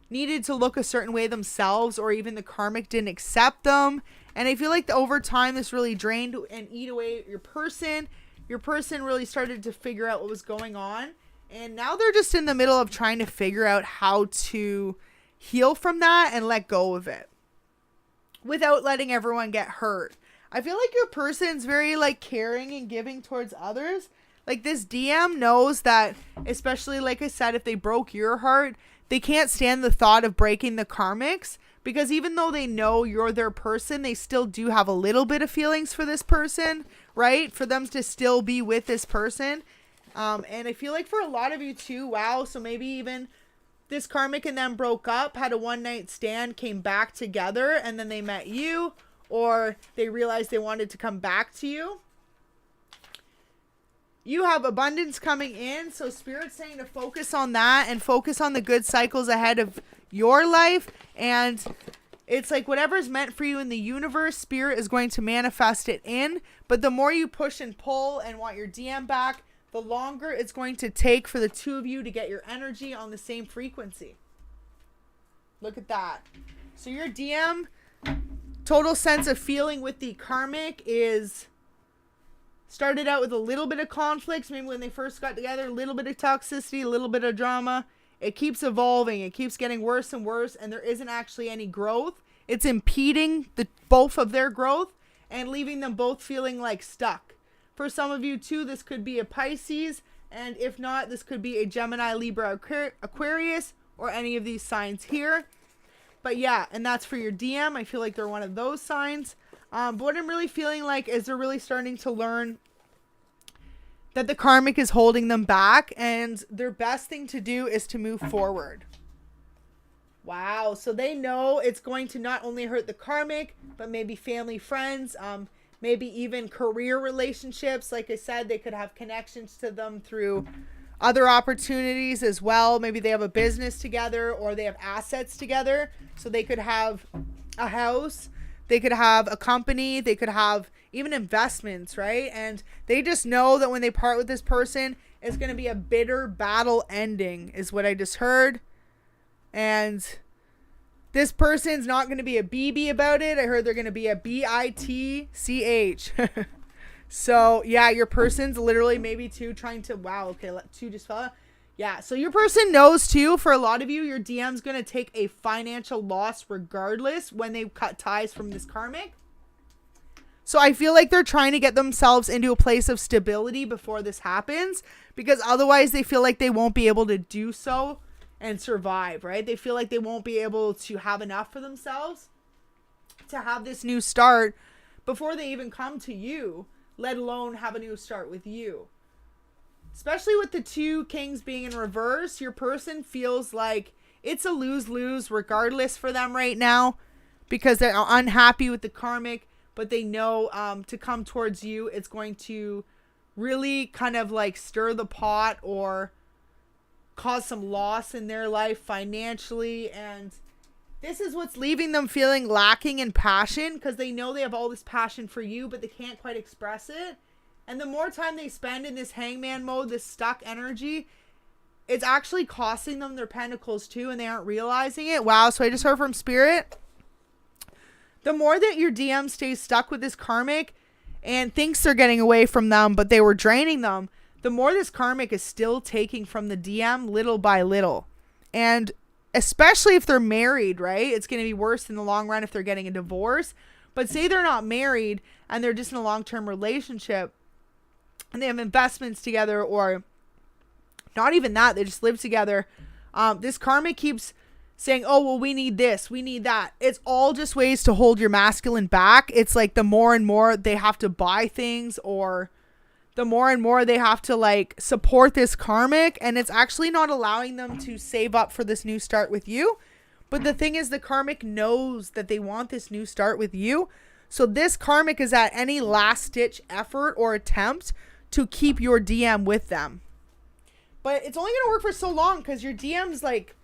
needed to look a certain way themselves, or even the karmic didn't accept them. And I feel like over time this really drained and eat away your person. Your person really started to figure out what was going on. And now they're just in the middle of trying to figure out how to heal from that and let go of it without letting everyone get hurt. I feel like your person's very like caring and giving towards others. Like this DM knows that, especially like I said, if they broke your heart, they can't stand the thought of breaking the karmics, because even though they know you're their person, they still do have a little bit of feelings for this person, right? For them to still be with this person. And I feel like for a lot of you too, wow. So maybe even this karmic and them broke up, had a one-night stand, came back together, and then they met you. Or they realized they wanted to come back to you. You have abundance coming in. So Spirit's saying to focus on that and focus on the good cycles ahead of your life. And it's like whatever's meant for you in the universe, Spirit is going to manifest it in. But the more you push and pull and want your DM back, the longer it's going to take for the two of you to get your energy on the same frequency. Look at that. So your DM... total sense of feeling with the karmic is started out with a little bit of conflicts. Maybe when they first got together, a little bit of toxicity, a little bit of drama. It keeps evolving. It keeps getting worse and worse. And there isn't actually any growth. It's impeding both of their growth and leaving them both feeling like stuck. For some of you too, this could be a Pisces. And if not, this could be a Gemini, Libra, Aquarius, or any of these signs here. But yeah, and that's for your DM. I feel like they're one of those signs. But what I'm really feeling like is they're really starting to learn that the karmic is holding them back. And their best thing to do is to move forward. Wow. So they know it's going to not only hurt the karmic, but maybe family, friends, maybe even career relationships. Like I said, they could have connections to them through other opportunities as well. Maybe they have a business together, or they have assets together. So they could have a house, they could have a company, they could have even investments, right? And they just know that when they part with this person, it's going to be a bitter battle ending, is what I just heard. And this person's not going to be a BB about it. I heard they're going to be a BITCH. So yeah, your person's literally maybe too trying to, wow, okay, two just fell out. Yeah, so your person knows too, for a lot of you, your DM's going to take a financial loss regardless when they cut ties from this karmic. So I feel like they're trying to get themselves into a place of stability before this happens, because otherwise they feel like they won't be able to do so and survive, right? They feel like they won't be able to have enough for themselves to have this new start before they even come to you, let alone have a new start with you. especially with the 2 kings being in reverse, your person feels like it's a lose-lose regardless for them right now, because they're unhappy with the karmic, but they know to come towards you, it's going to really kind of like stir the pot or cause some loss in their life financially. And this is what's leaving them feeling lacking in passion, because they know they have all this passion for you, but they can't quite express it. And the more time they spend in this hangman mode, this stuck energy, it's actually costing them their pentacles too, and they aren't realizing it. Wow, so I just heard from Spirit. The more that your DM stays stuck with this karmic and thinks they're getting away from them, but they were draining them, the more this karmic is still taking from the DM little by little. And especially if they're married, right? It's going to be worse in the long run if they're getting a divorce. But say they're not married and they're just in a long-term relationship and they have investments together, or not even that, they just live together. This karmic keeps saying, oh, well, we need this, we need that. It's all just ways to hold your masculine back. It's like the more and more they have to buy things, or the more and more they have to like support this karmic, and it's actually not allowing them to save up for this new start with you. But the thing is, the karmic knows that they want this new start with you. So this karmic is at any last ditch effort or attempt to keep your DM with them. But it's only going to work for so long, because your DM's like,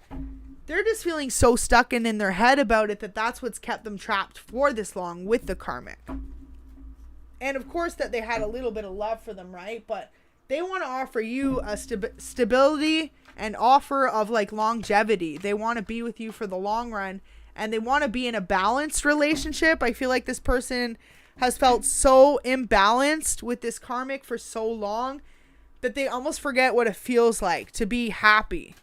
they're just feeling so stuck in their head about it that that's what's kept them trapped for this long with the karmic. And of course that they had a little bit of love for them, right? But they want to offer you a stability and offer of like longevity. They want to be with you for the long run, and they want to be in a balanced relationship. I feel like this person has felt so imbalanced with this karmic for so long that they almost forget what it feels like to be happy.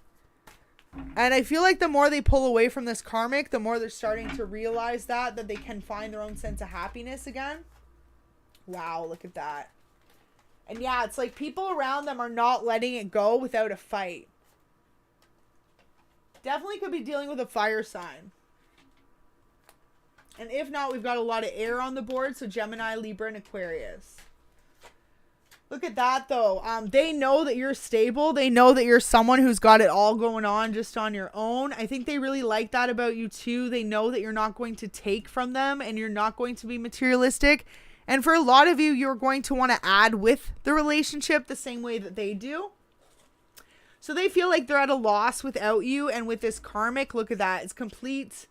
And I feel like the more they pull away from this karmic, the more they're starting to realize that they can find their own sense of happiness again. Wow, look at that. And yeah, it's like people around them are not letting it go without a fight. Definitely could be dealing with a fire sign. And if not, we've got a lot of air on the board. So Gemini, Libra, and Aquarius. Look at that, though. They know that you're stable. They know that you're someone who's got it all going on just on your own. I think they really like that about you, too. They know that you're not going to take from them, and you're not going to be materialistic. And for a lot of you, you're going to want to add with the relationship the same way that they do. So they feel like they're at a loss without you. And with this karmic, look at that. It's complete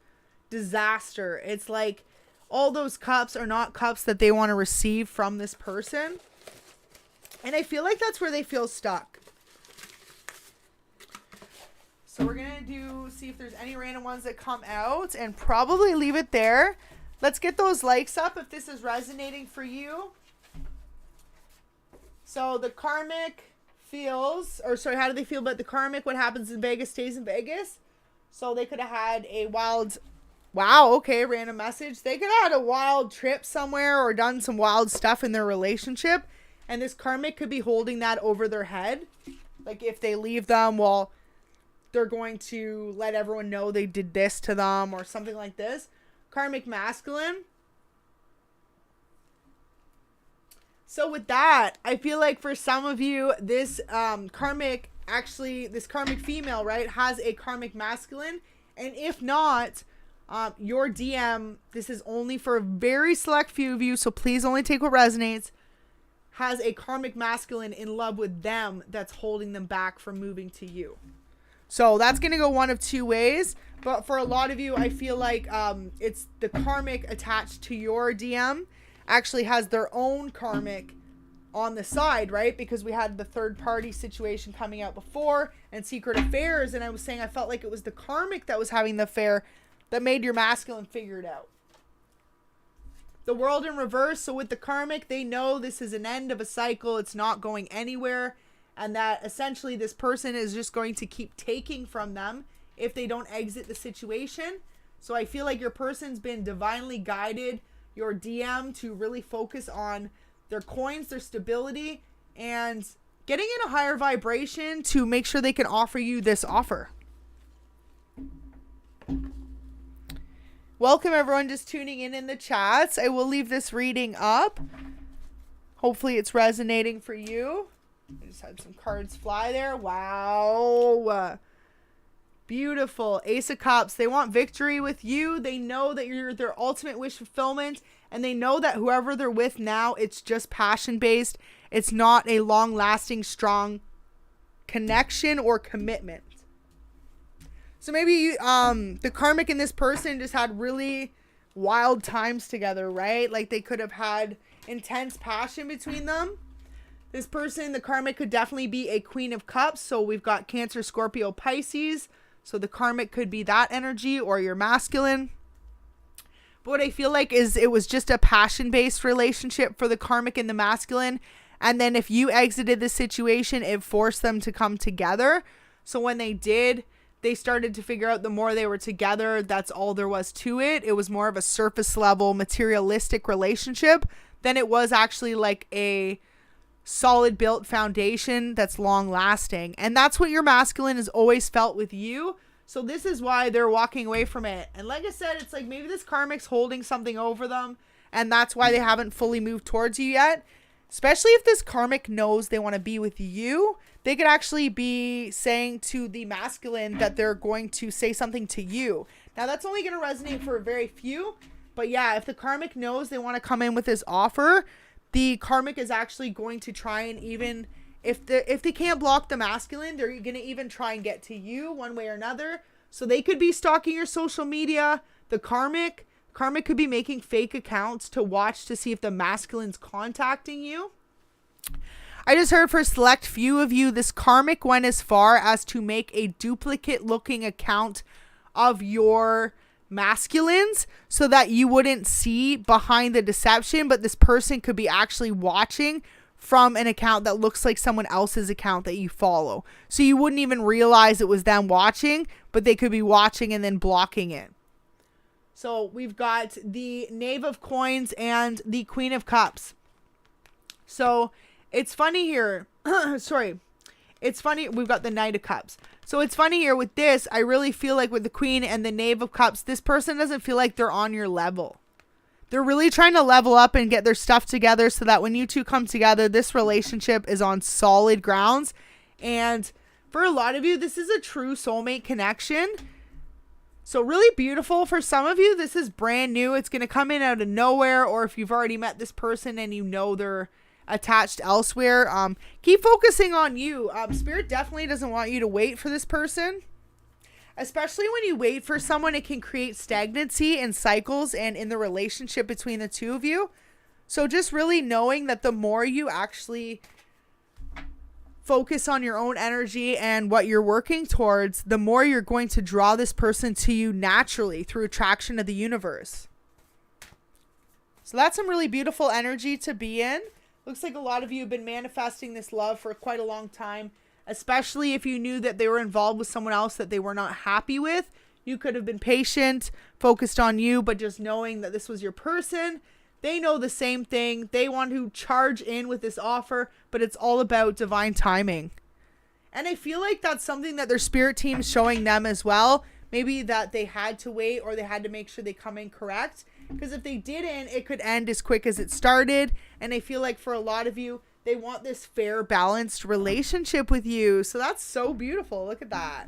disaster. It's like all those cups are not cups that they want to receive from this person. And I feel like that's where they feel stuck. So we're going to see if there's any random ones that come out, and probably leave it there. Let's get those likes up if this is resonating for you. So the karmic feels, or sorry, how do they feel about the karmic? What happens in Vegas stays in Vegas. So they could have had a wild, wow, okay, random message. They could have had a wild trip somewhere or done some wild stuff in their relationship. And this karmic could be holding that over their head. Like if they leave them, well, they're going to let everyone know they did this to them or something like this. Karmic masculine. So with that, I feel like for some of you, this karmic, actually, this karmic female, right, has a karmic masculine. And if not, your DM, this is only for a very select few of you, so please only take what resonates, has a karmic masculine in love with them that's holding them back from moving to you. So that's going to go one of two ways. But for a lot of you, I feel like it's the karmic attached to your DM actually has their own karmic on the side, right? Because we had the third party situation coming out before and secret affairs. And I was saying I felt like it was the karmic that was having the affair that made your masculine figure it out. The world in reverse. So with the karmic, they know this is an end of a cycle. It's not going anywhere. And that essentially this person is just going to keep taking from them if they don't exit the situation. So I feel like your person's been divinely guided, your DM, to really focus on their coins, their stability, and getting in a higher vibration to make sure they can offer you this offer. Welcome everyone just tuning in the chats. I will leave this reading up. Hopefully it's resonating for you. I just had some cards fly there. Wow. Beautiful. Ace of Cups. They want victory with you. They know that you're their ultimate wish fulfillment. And they know that whoever they're with now, it's just passion-based. It's not a long-lasting, strong connection or commitment. So maybe you, the karmic and this person just had really wild times together, right? Like they could have had intense passion between them. This person, the karmic, could definitely be a Queen of Cups. So we've got Cancer, Scorpio, Pisces. So the karmic could be that energy or your masculine. But what I feel like is it was just a passion-based relationship for the karmic and the masculine. And then if you exited the situation, it forced them to come together. So when they did, they started to figure out the more they were together, that's all there was to it. It was more of a surface level, materialistic relationship than it was actually like a solid built foundation that's long lasting. And that's what your masculine has always felt with you. So this is why they're walking away from it. And like I said, it's like maybe this karmic's holding something over them, and that's why they haven't fully moved towards you yet. Especially if this karmic knows they want to be with you, they could actually be saying to the masculine that they're going to say something to you. Now that's only going to resonate for a very few, but yeah, if the karmic knows they want to come in with this offer, the karmic is actually going to try and even, if they can't block the masculine, they're going to even try and get to you one way or another. So they could be stalking your social media. The karmic could be making fake accounts to watch to see if the masculine's contacting you. I just heard for a select few of you, this karmic went as far as to make a duplicate looking account of your masculines so that you wouldn't see behind the deception, but this person could be actually watching from an account that looks like someone else's account that you follow. So you wouldn't even realize it was them watching, but they could be watching and then blocking it. So we've got the Knave of Coins and the Queen of Cups. So it's funny here. It's funny. We've got the Knight of Cups. So it's funny here with this. I really feel like with the Queen and the Knave of Cups, this person doesn't feel like they're on your level. They're really trying to level up and get their stuff together so that when you two come together, this relationship is on solid grounds. And for a lot of you, this is a true soulmate connection. So really beautiful. For some of you, this is brand new. It's going to come in out of nowhere. Or if you've already met this person and you know they're attached elsewhere, keep focusing on you. Spirit definitely doesn't want you to wait for this person. Especially when you wait for someone, it can create stagnancy and cycles and in the relationship between the two of you. So just really knowing that the more you actually focus on your own energy and what you're working towards, the more you're going to draw this person to you naturally through attraction of the universe. So that's some really beautiful energy to be in. Looks like a lot of you have been manifesting this love for quite a long time. Especially if you knew that they were involved with someone else that they were not happy with. You could have been patient, focused on you, but just knowing that this was your person. They know the same thing. They want to charge in with this offer, but it's all about divine timing. And I feel like that's something that their spirit team is showing them as well. Maybe that they had to wait or they had to make sure they come in correct. Because if they didn't, it could end as quick as it started. And I feel like for a lot of you, they want this fair, balanced relationship with you. So that's so beautiful. Look at that.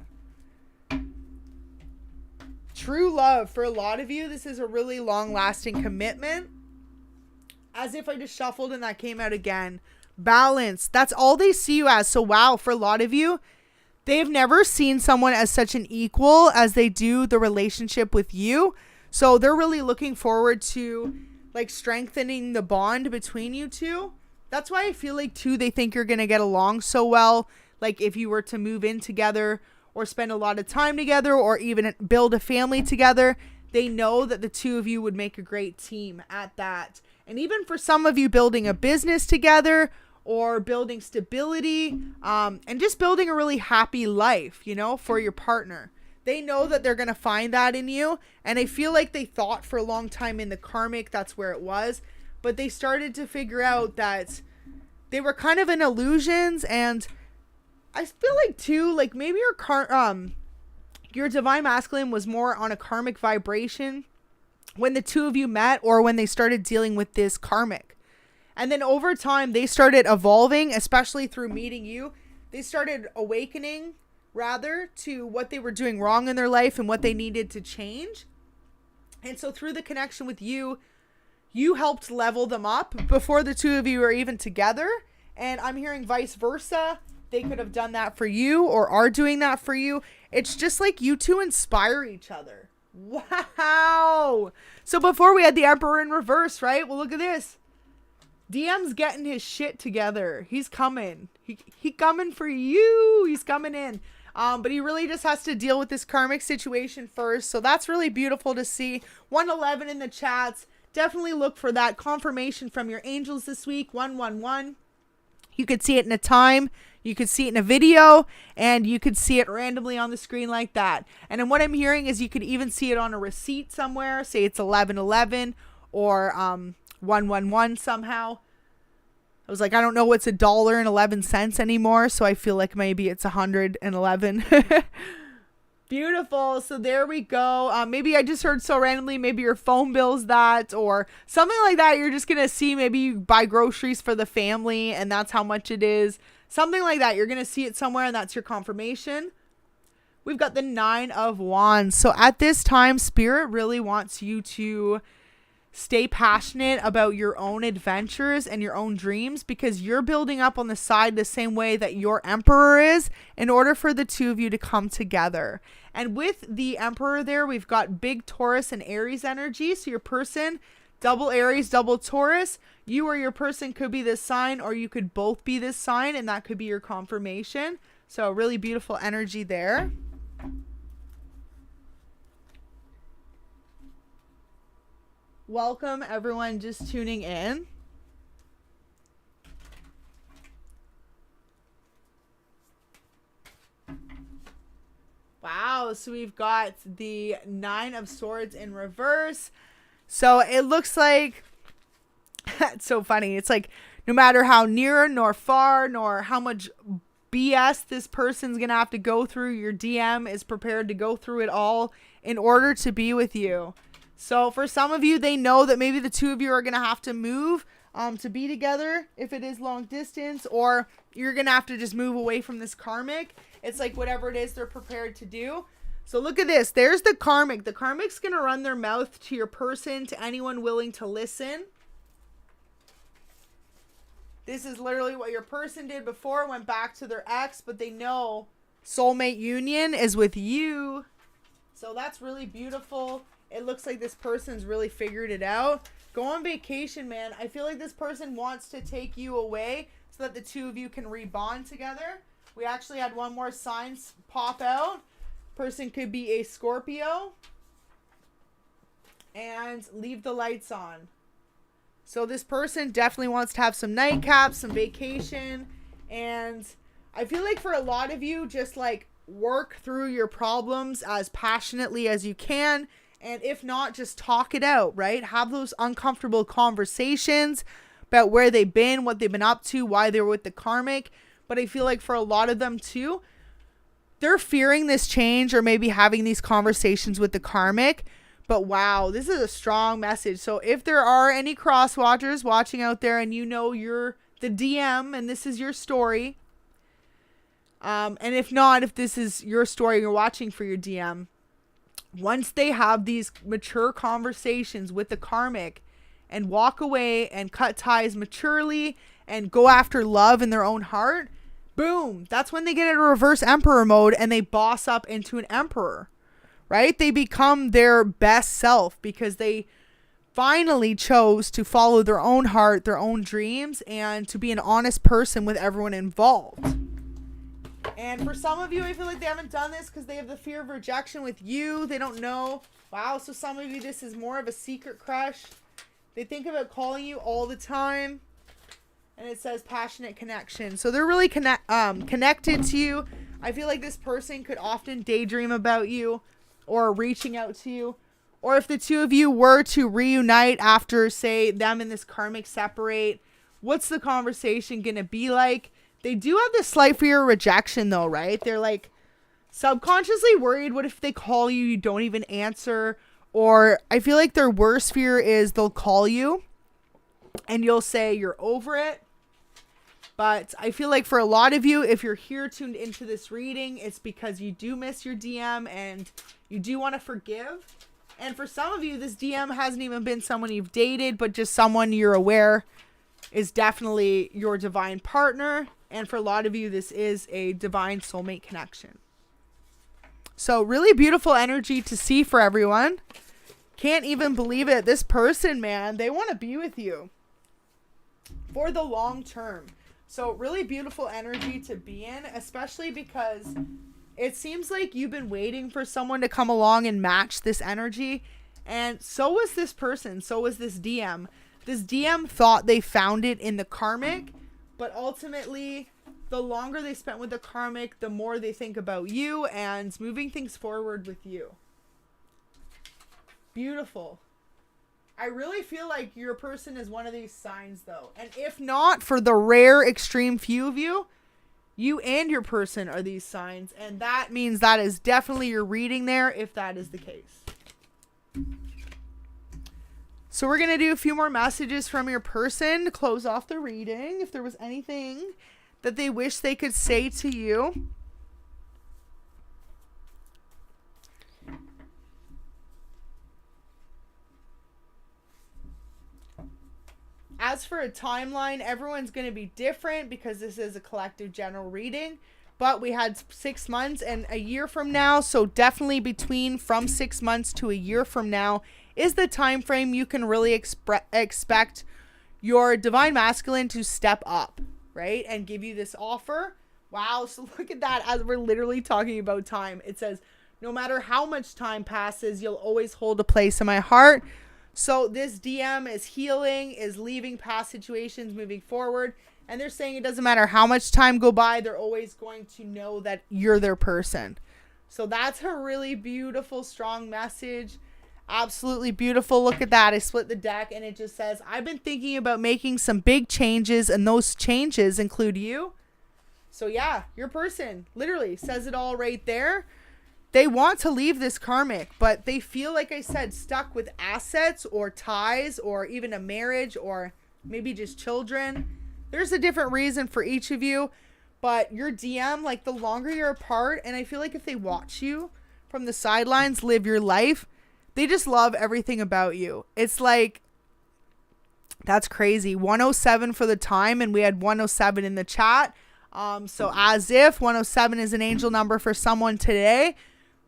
True love. For a lot of you, this is a really long-lasting commitment. As if I just shuffled and that came out again. Balance. That's all they see you as. So wow, for a lot of you, they've never seen someone as such an equal as they do the relationship with you. So they're really looking forward to like strengthening the bond between you two. That's why I feel like too, they think you're going to get along so well. Like if you were to move in together or spend a lot of time together or even build a family together, they know that the two of you would make a great team at that. And even for some of you building a business together or building stability, and just building a really happy life, you know, for your partner. They know that they're going to find that in you. And I feel like they thought for a long time in the karmic, that's where it was. But they started to figure out that they were kind of in illusions. And I feel like too, like maybe your divine masculine was more on a karmic vibration when the two of you met or when they started dealing with this karmic. And then over time, they started evolving, especially through meeting you. They started awakening, rather, to what they were doing wrong in their life and what they needed to change. And so through the connection with you, you helped level them up before the two of you were even together. And I'm hearing vice versa. They could have done that for you or are doing that for you. It's just like you two inspire each other. Wow. So before we had the Emperor in reverse, right? Well, look at this. DM's getting his shit together. He's coming. He coming for you. He's coming in. But he really just has to deal with this karmic situation first. So that's really beautiful to see. 111 in the chats. Definitely look for that confirmation from your angels this week. 111. You could see it in a time. You could see it in a video. And you could see it randomly on the screen like that. And then what I'm hearing is you could even see it on a receipt somewhere. Say it's 1111 or 111 somehow. I was like, I don't know what's $1.11 anymore. So I feel like maybe it's 111. Beautiful. So there we go. Maybe I just heard so randomly, maybe your phone bill's that or something like that. You're just going to see, maybe you buy groceries for the family and that's how much it is. Something like that. You're going to see it somewhere and that's your confirmation. We've got the 9 of Wands. So at this time, Spirit really wants you to stay passionate about your own adventures and your own dreams, because you're building up on the side the same way that your Emperor is, in order for the two of you to come together. And with the Emperor there, we've got big Taurus and Aries energy. So your person, double Aries, double Taurus, you or your person could be this sign, or you could both be this sign, and that could be your confirmation. So really beautiful energy there. Welcome everyone just tuning in. Wow, so we've got the 9 of Swords in reverse. So it looks like, it's so funny. It's like no matter how near nor far nor how much BS this person's going to have to go through, your DM is prepared to go through it all in order to be with you. So for some of you, they know that maybe the two of you are going to have to move to be together if it is long distance, or you're going to have to just move away from this karmic. It's like whatever it is they're prepared to do. So look at this. There's the karmic. The karmic's going to run their mouth to your person, to anyone willing to listen. This is literally what your person did before, went back to their ex, but they know soulmate union is with you. So that's really beautiful. It looks like this person's really figured it out. Go on vacation, man. I feel like this person wants to take you away so that the two of you can rebond together. We actually had one more sign pop out. Person could be a Scorpio. And leave the lights on. So this person definitely wants to have some nightcaps, some vacation. And I feel like for a lot of you, just like work through your problems as passionately as you can. And if not, just talk it out, right? Have those uncomfortable conversations about where they've been, what they've been up to, why they were with the karmic. But I feel like for a lot of them too, they're fearing this change or maybe having these conversations with the karmic. But wow, this is a strong message. So if there are any cross watchers watching out there and you know you're the DM and this is your story, and if not, if this is your story you're watching for your DM, once they have these mature conversations with the karmic and walk away and cut ties maturely and go after love in their own heart, boom, that's when they get into reverse emperor mode and they boss up into an emperor, right? They become their best self because they finally chose to follow their own heart, their own dreams, and to be an honest person with everyone involved. And for some of you, I feel like they haven't done this because they have the fear of rejection with you. They don't know. Wow, so some of you, this is more of a secret crush. They think about calling you all the time. And it says passionate connection. So they're really connected to you. I feel like this person could often daydream about you or reaching out to you. Or if the two of you were to reunite after, say, them and this karmic separate, what's the conversation going to be like? They do have this slight fear of rejection though, right? They're like subconsciously worried. What if they call you, you don't even answer? Or I feel like their worst fear is they'll call you and you'll say you're over it. But I feel like for a lot of you, if you're here tuned into this reading, it's because you do miss your DM and you do want to forgive. And for some of you, this DM hasn't even been someone you've dated, but just someone you're aware is definitely your divine partner. And for a lot of you, this is a divine soulmate connection. So really beautiful energy to see for everyone. Can't even believe it. This person, man, they want to be with you for the long term. So really beautiful energy to be in, especially because it seems like you've been waiting for someone to come along and match this energy. And so was this person. So was this DM. This DM thought they found it in the karmic, but ultimately, the longer they spent with the karmic, the more they think about you and moving things forward with you. Beautiful. I really feel like your person is one of these signs, though. And if not, for the rare extreme few of you, you and your person are these signs. And that means that is definitely your reading there, if that is the case. So we're going to do a few more messages from your person to close off the reading. If there was anything that they wish they could say to you. As for a timeline, everyone's going to be different because this is a collective general reading. But we had 6 months and a year from now. So definitely between from 6 months to a year from now is the time frame you can really expect your divine masculine to step up, right? And give you this offer. Wow. So look at that. As we're literally talking about time, it says, no matter how much time passes, you'll always hold a place in my heart. So this DM is healing, is leaving past situations, moving forward. And they're saying it doesn't matter how much time go by, they're always going to know that you're their person. So that's a really beautiful, strong message. Absolutely beautiful. Look at that. I split the deck and it just says, I've been thinking about making some big changes, and those changes include you. So yeah, your person literally says it all right there. They want to leave this karmic, but they feel, like I said, stuck with assets or ties or even a marriage or maybe just children. There's a different reason for each of you, but your DM, like the longer you're apart, and I feel like if they watch you from the sidelines live your life, they just love everything about you. It's like, that's crazy. 107 for the time, and we had 107 in the chat. So as if 107 is an angel number for someone today.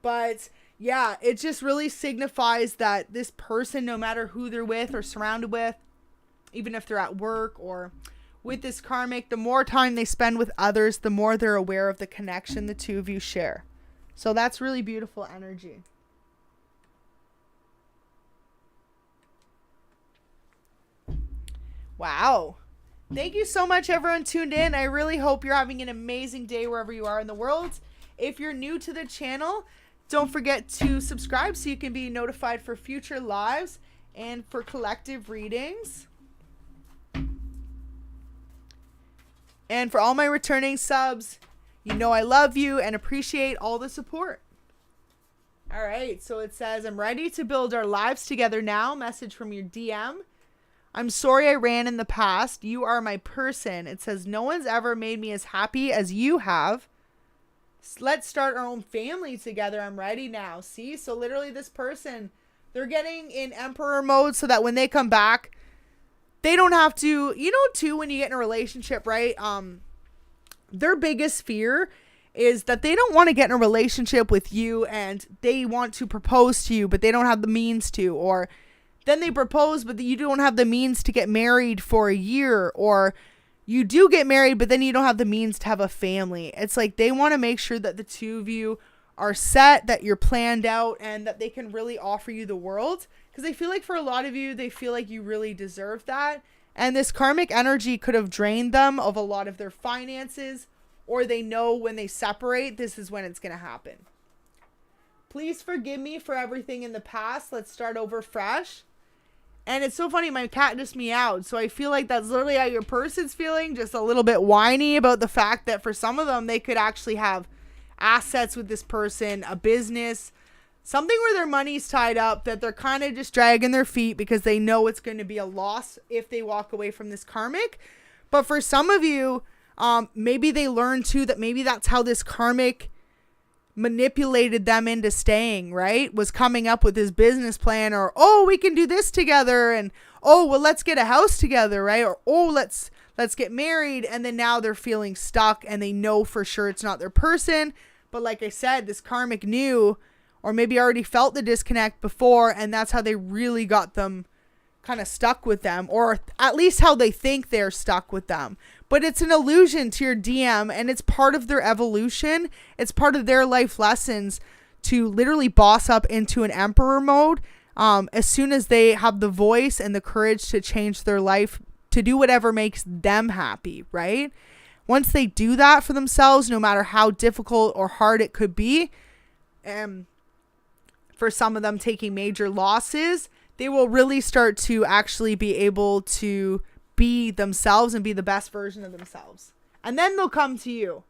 But yeah, it just really signifies that this person, no matter who they're with or surrounded with, even if they're at work or with this karmic, the more time they spend with others, the more they're aware of the connection the two of you share. So that's really beautiful energy. Wow. Thank you so much, everyone tuned in. I really hope you're having an amazing day wherever you are in the world. If you're new to the channel, don't forget to subscribe so you can be notified for future lives and for collective readings. And for all my returning subs, you know I love you and appreciate all the support. All right, so it says, I'm ready to build our lives together now. Message from your DM. I'm sorry I ran in the past. You are my person. It says, no one's ever made me as happy as you have. Let's start our own family together. I'm ready now. See? So literally this person, they're getting in emperor mode so that when they come back, they don't have to, you know, too, when you get in a relationship, right? Their biggest fear is that they don't want to get in a relationship with you and they want to propose to you, but they don't have the means to, or then they propose, but you don't have the means to get married for a year, or you do get married, but then you don't have the means to have a family. It's like they want to make sure that the two of you are set, that you're planned out, and that they can really offer you the world. Because I feel like for a lot of you, they feel like you really deserve that. And this karmic energy could have drained them of a lot of their finances, or they know when they separate, this is when it's going to happen. Please forgive me for everything in the past. Let's start over fresh. And it's so funny, my cat just meowed. So I feel like that's literally how your person's feeling. Just a little bit whiny about the fact that for some of them, they could actually have assets with this person, a business. something where their money's tied up, that they're kind of just dragging their feet because they know it's going to be a loss if they walk away from this karmic. But for some of you, maybe they learned too that maybe that's how this karmic manipulated them into staying, right? Was coming up with his business plan, or, oh, we can do this together, and, oh, well, let's get a house together, right? Or, oh, let's get married. And then now they're feeling stuck and they know for sure it's not their person. But like I said, this karmic knew, or maybe already felt the disconnect before, and that's how they really got them kind of stuck with them, or at least how they think they're stuck with them. But it's an illusion to your DM, and it's part of their evolution. It's part of their life lessons to literally boss up into an emperor mode as soon as they have the voice and the courage to change their life, to do whatever makes them happy, right? Once they do that for themselves, no matter how difficult or hard it could be, for some of them taking major losses, they will really start to actually be able to be themselves and be the best version of themselves. And then they'll come to you.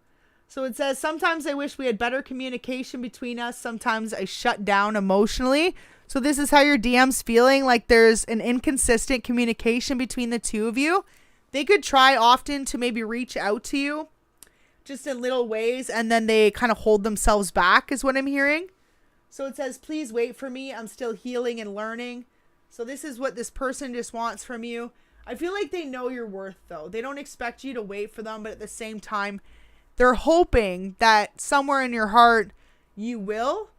So it says, sometimes I wish we had better communication between us. Sometimes I shut down emotionally. So this is how your DM's feeling, like there's an inconsistent communication between the two of you. They could try often to maybe reach out to you just in little ways, and then they kind of hold themselves back is what I'm hearing. So it says, please wait for me. I'm still healing and learning. So this is what this person just wants from you. I feel like they know your worth, though. They don't expect you to wait for them, but at the same time, they're hoping that somewhere in your heart you will.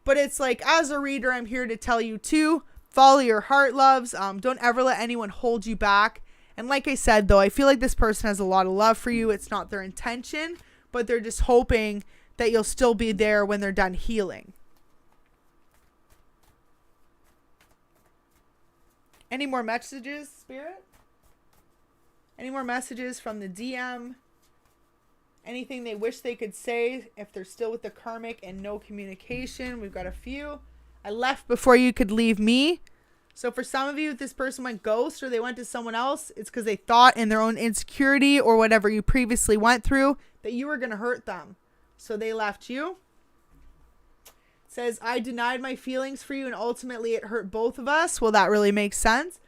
But it's like, as a reader, I'm here to tell you too, follow your heart, loves. Don't ever let anyone hold you back. And like I said, though, I feel like this person has a lot of love for you. It's not their intention, but they're just hoping that you'll still be there when they're done healing. Any more messages, Spirit? Any more messages from the DM? Anything they wish they could say if they're still with the karmic and no communication? We've got a few. I left before you could leave me. So for some of you, if this person went ghost or they went to someone else, it's because they thought in their own insecurity or whatever you previously went through that you were going to hurt them. So they left you. It says, I denied my feelings for you and ultimately it hurt both of us. Well, that really makes sense.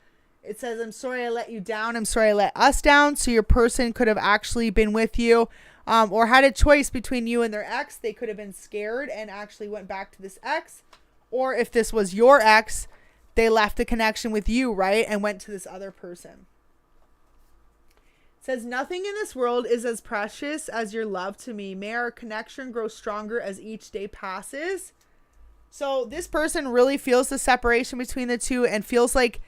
It says, I'm sorry I let you down. I'm sorry I let us down. So your person could have actually been with you or had a choice between you and their ex. They could have been scared and actually went back to this ex. Or if this was your ex, they left the connection with you, right? And went to this other person. It says, nothing in this world is as precious as your love to me. May our connection grow stronger as each day passes. So this person really feels the separation between the two and feels like,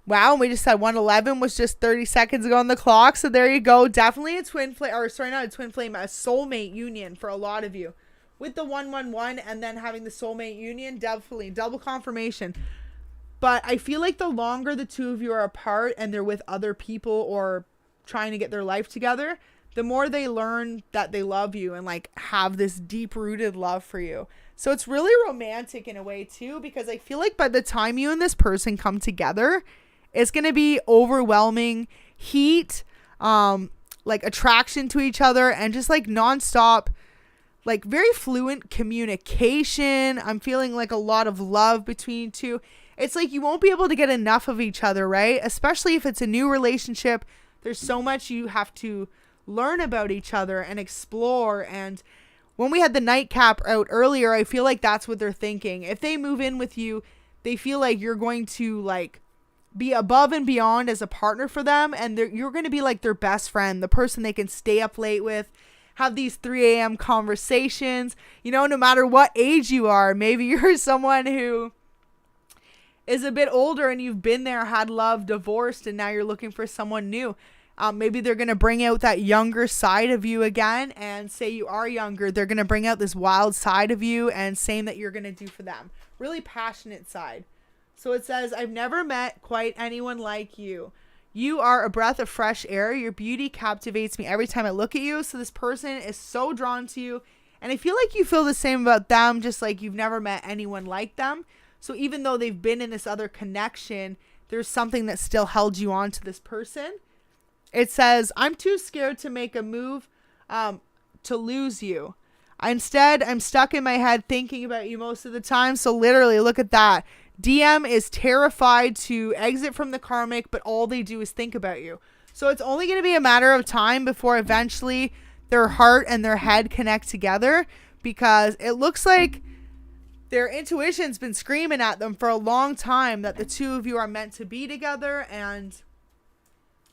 wow, we just said 111 was just 30 seconds ago on the clock. So there you go. Definitely a twin flame, or sorry, not a twin flame, a soulmate union for a lot of you. With the 111 and then having the soulmate union, definitely double confirmation. But I feel like the longer the two of you are apart and they're with other people or trying to get their life together, the more they learn that they love you and like have this deep rooted love for you. So it's really romantic in a way too, because I feel like by the time you and this person come together, it's going to be overwhelming heat, like attraction to each other and just like nonstop, like very fluent communication. I'm feeling like a lot of love between you two. It's like you won't be able to get enough of each other, right? Especially if it's a new relationship. There's so much you have to learn about each other and explore. And when we had the nightcap out earlier, I feel like that's what they're thinking. If they move in with you, they feel like you're going to like be above and beyond as a partner for them. And you're going to be like their best friend, the person they can stay up late with, have these 3 a.m. conversations, you know, no matter what age you are. Maybe you're someone who is a bit older and you've been there, had love, divorced, and now you're looking for someone new. Maybe they're going to bring out that younger side of you again and say you are younger. They're going to bring out this wild side of you and same that you're going to do for them. Really passionate side. So it says, I've never met quite anyone like you. You are a breath of fresh air. Your beauty captivates me every time I look at you. So this person is so drawn to you. And I feel like you feel the same about them, just like you've never met anyone like them. So even though they've been in this other connection, there's something that still held you on to this person. It says, I'm too scared to make a move to lose you. Instead, I'm stuck in my head thinking about you most of the time. So literally, look at that. DM is terrified to exit from the karmic, but all they do is think about you. So it's only going to be a matter of time before eventually their heart and their head connect together, because it looks like their intuition's been screaming at them for a long time that the two of you are meant to be together. And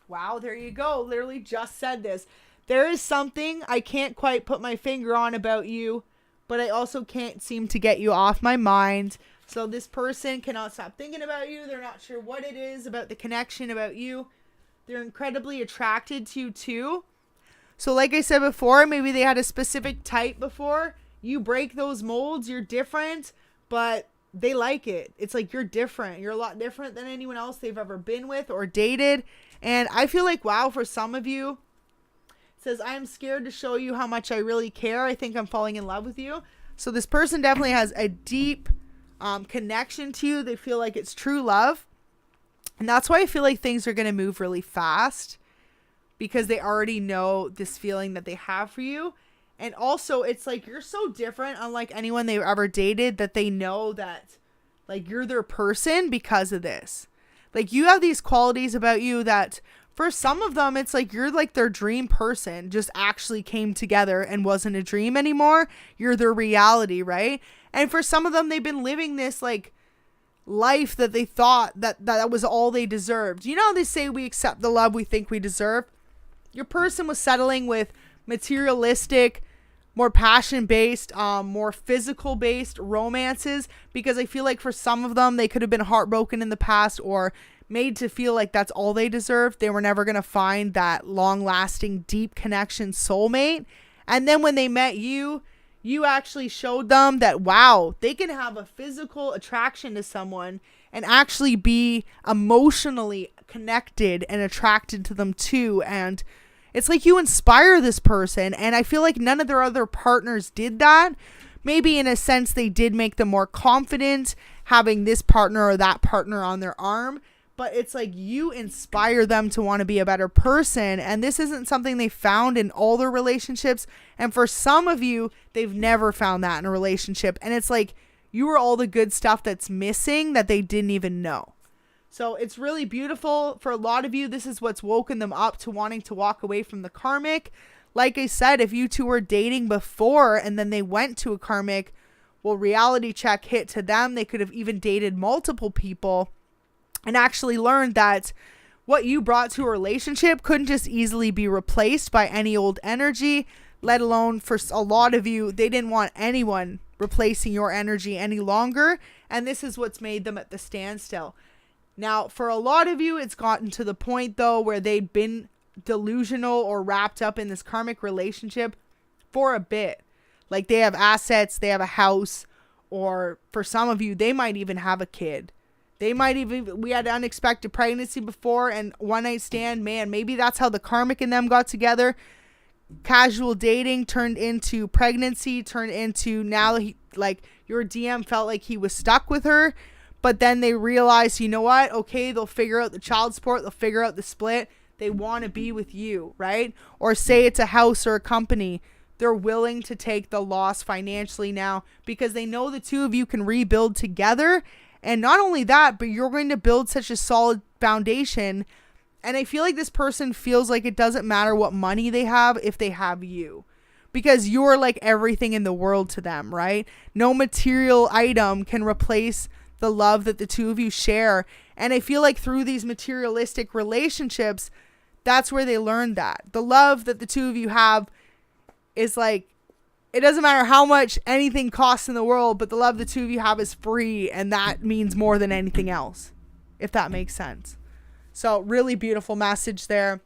wow, there you go. Literally just said this. There is something I can't quite put my finger on about you, but I also can't seem to get you off my mind. So this person cannot stop thinking about you. They're not sure what it is about the connection about you. They're incredibly attracted to you too. So like I said before, maybe they had a specific type before. You break those molds. You're different, but they like it. It's like you're different. You're a lot different than anyone else they've ever been with or dated. And I feel like, wow, for some of you, it says, I'm scared to show you how much I really care. I think I'm falling in love with you. So this person definitely has a deep connection to you. They feel like it's true love. And that's why I feel like things are going to move really fast, because they already know this feeling that they have for you. And also it's like, you're so different, unlike anyone they've ever dated, that they know that like you're their person because of this. Like you have these qualities about you that for some of them, it's like you're like their dream person just actually came together and wasn't a dream anymore. You're their reality, right? And for some of them, they've been living this like life that they thought that was all they deserved. You know, they say we accept the love we think we deserve. Your person was settling with materialistic, more passion-based, more physical-based romances, because I feel like for some of them, they could have been heartbroken in the past or made to feel like that's all they deserved. They were never going to find that long-lasting, deep connection soulmate. And then when they met you, you actually showed them that, wow, they can have a physical attraction to someone and actually be emotionally connected and attracted to them too. And it's like you inspire this person. And I feel like none of their other partners did that. Maybe in a sense, they did make them more confident having this partner or that partner on their arm. But it's like you inspire them to want to be a better person. And this isn't something they found in all their relationships. And for some of you, they've never found that in a relationship. And it's like you were all the good stuff that's missing that they didn't even know. So it's really beautiful. For a lot of you, this is what's woken them up to wanting to walk away from the karmic. Like I said, if you two were dating before and then they went to a karmic, well, reality check hit to them. They could have even dated multiple people and actually learned that what you brought to a relationship couldn't just easily be replaced by any old energy, let alone for a lot of you, they didn't want anyone replacing your energy any longer. And this is what's made them at the standstill. Now, for a lot of you, it's gotten to the point, though, where they'd been delusional or wrapped up in this karmic relationship for a bit. Like they have assets, they have a house, or for some of you, they might even have a kid. They might even, we had unexpected pregnancy before and one night stand, man, maybe that's how the karmic and them got together. Casual dating turned into pregnancy, turned into now he, like your DM felt like he was stuck with her. But then they realized, you know what? Okay, they'll figure out the child support. They'll figure out the split. They want to be with you, right? Or say it's a house or a company. They're willing to take the loss financially now because they know the two of you can rebuild together. And not only that, but you're going to build such a solid foundation. And I feel like this person feels like it doesn't matter what money they have if they have you. Because you're like everything in the world to them, right? No material item can replace the love that the two of you share. And I feel like through these materialistic relationships, that's where they learned that. The love that the two of you have is like, it doesn't matter how much anything costs in the world, but the love the two of you have is free. And that means more than anything else, if that makes sense. So really beautiful message there.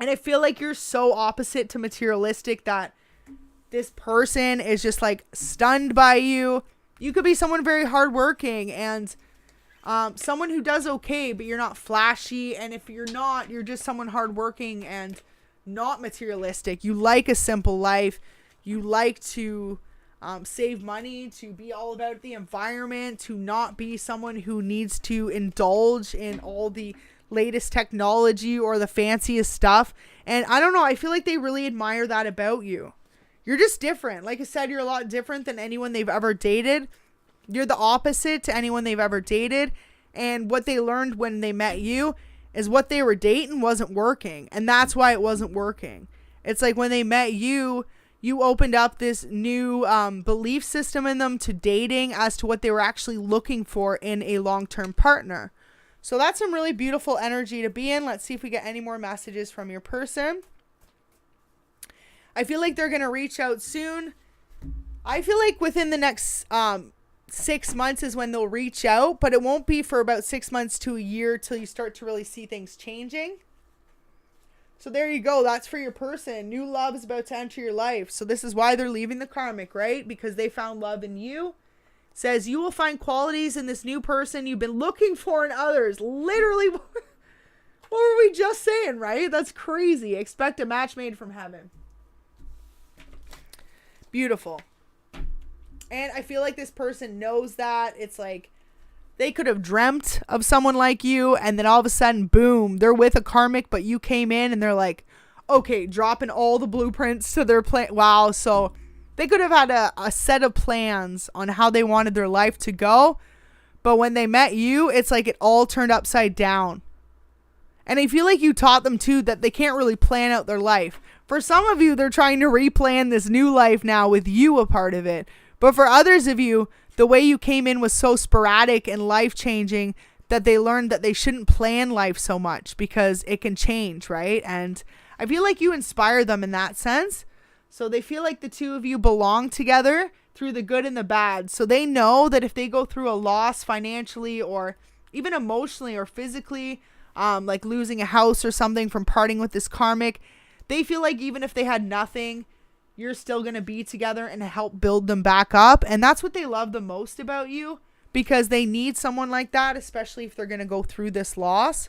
And I feel like you're so opposite to materialistic that this person is just like stunned by you. You could be someone very hardworking and someone who does okay, but you're not flashy. And if you're not, you're just someone hardworking and not materialistic. You like a simple life. You like to save money, to be all about the environment, to not be someone who needs to indulge in all the latest technology or the fanciest stuff. And I don't know, I feel like they really admire that about you. You're just different. Like I said, you're a lot different than anyone they've ever dated. You're the opposite to anyone they've ever dated. And what they learned when they met you is what they were dating wasn't working. And that's why it wasn't working. It's like when they met you, you opened up this new belief system in them to dating as to what they were actually looking for in a long-term partner. So that's some really beautiful energy to be in. Let's see if we get any more messages from your person. I feel like they're going to reach out soon. I feel like within the next 6 months is when they'll reach out, but it won't be for about 6 months to a year till you start to really see things changing. So there you go. That's for your person. New love is about to enter your life. So this is why they're leaving the karmic, right? Because they found love in you. It says you will find qualities in this new person you've been looking for in others. Literally, what were we just saying, right? That's crazy. Expect a match made from heaven. Beautiful. And I feel like this person knows that. It's like they could have dreamt of someone like you, and then all of a sudden, boom, they're with a karmic, but you came in and they're like, okay, dropping all the blueprints to their plan. Wow. So they could have had a set of plans on how they wanted their life to go. But when they met you, it's like it all turned upside down. And I feel like you taught them too that they can't really plan out their life. For some of you, they're trying to replan this new life now with you a part of it. But for others of you, the way you came in was so sporadic and life-changing that they learned that they shouldn't plan life so much because it can change, right? And I feel like you inspire them in that sense. So they feel like the two of you belong together through the good and the bad. So they know that if they go through a loss financially or even emotionally or physically, like losing a house or something from parting with this karmic, they feel like even if they had nothing, you're still going to be together and help build them back up. And that's what they love the most about you, because they need someone like that, especially if they're going to go through this loss.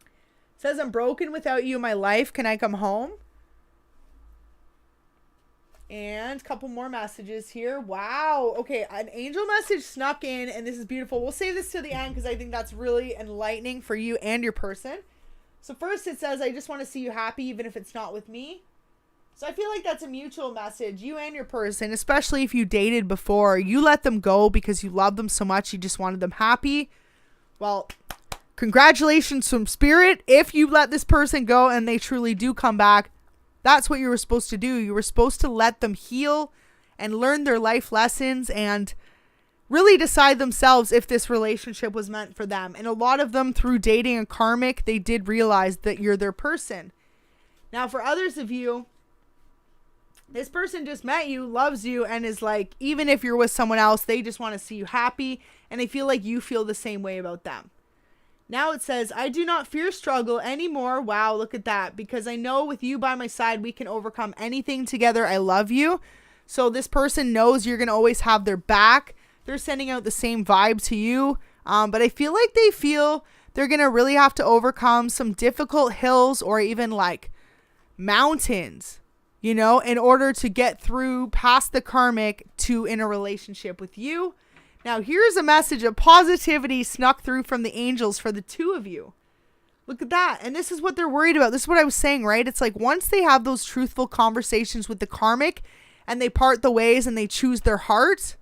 It says, I'm broken without you in my life. Can I come home? And a couple more messages here. Wow. Okay. An angel message snuck in, and this is beautiful. We'll save this to the end because I think that's really enlightening for you and your person. So first it says, I just want to see you happy, even if it's not with me. So I feel like that's a mutual message. You and your person, especially if you dated before, you let them go because you love them so much. You just wanted them happy. Well, congratulations from spirit. If you let this person go and they truly do come back, that's what you were supposed to do. You were supposed to let them heal and learn their life lessons and really decide themselves if this relationship was meant for them. And a lot of them, through dating a karmic, they did realize that you're their person. Now, for others of you, this person just met you, loves you, and is like, even if you're with someone else, they just want to see you happy, and they feel like you feel the same way about them. Now it says, I do not fear struggle anymore. Wow, look at that. Because I know with you by my side, we can overcome anything together. I love you. So this person knows you're going to always have their back. They're sending out the same vibe to you. But I feel like they feel they're going to really have to overcome some difficult hills or even like mountains, you know, in order to get through past the karmic to in a relationship with you. Now, here's a message of positivity snuck through from the angels for the two of you. Look at that. And this is what they're worried about. This is what I was saying, right? It's like once they have those truthful conversations with the karmic and they part the ways and they choose their heart,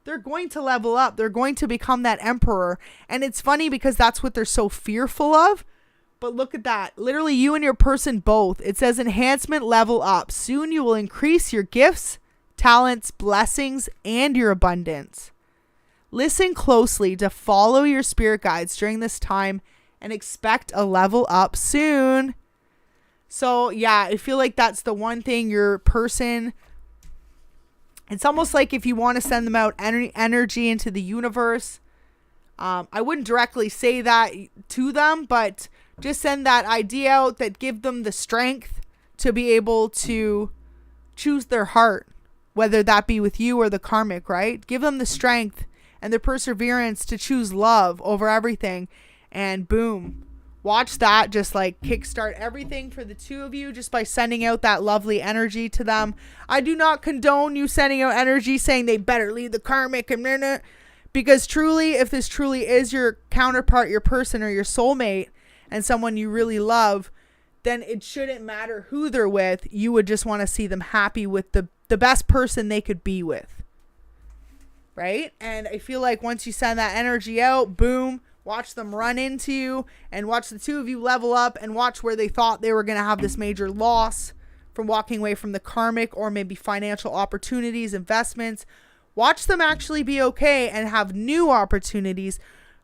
they're going to level up. They're going to become that emperor. And it's funny because that's what they're so fearful of. But look at that. Literally, you and your person both. It says enhancement, level up. Soon you will increase your gifts, talents, blessings, and your abundance. Listen closely to follow your spirit guides during this time and expect a level up soon. So yeah, I feel like that's the one thing your person, it's almost like if you want to send them out energy into the universe, I wouldn't directly say that to them, but just send that idea out that give them the strength to be able to choose their heart, whether that be with you or the karmic, right? Give them the strength and the perseverance to choose love over everything. And boom, watch that just like kickstart everything for the two of you just by sending out that lovely energy to them. I do not condone you sending out energy saying they better leave the karmic and because truly, if this truly is your counterpart, your person or your soulmate and someone you really love, then it shouldn't matter who they're with. You would just want to see them happy with the best person they could be with. Right? And I feel like once you send that energy out, boom, watch them run into you and watch the two of you level up and watch where they thought they were going to have this major loss from walking away from the karmic or maybe financial opportunities, investments. Watch them actually be okay and have new opportunities,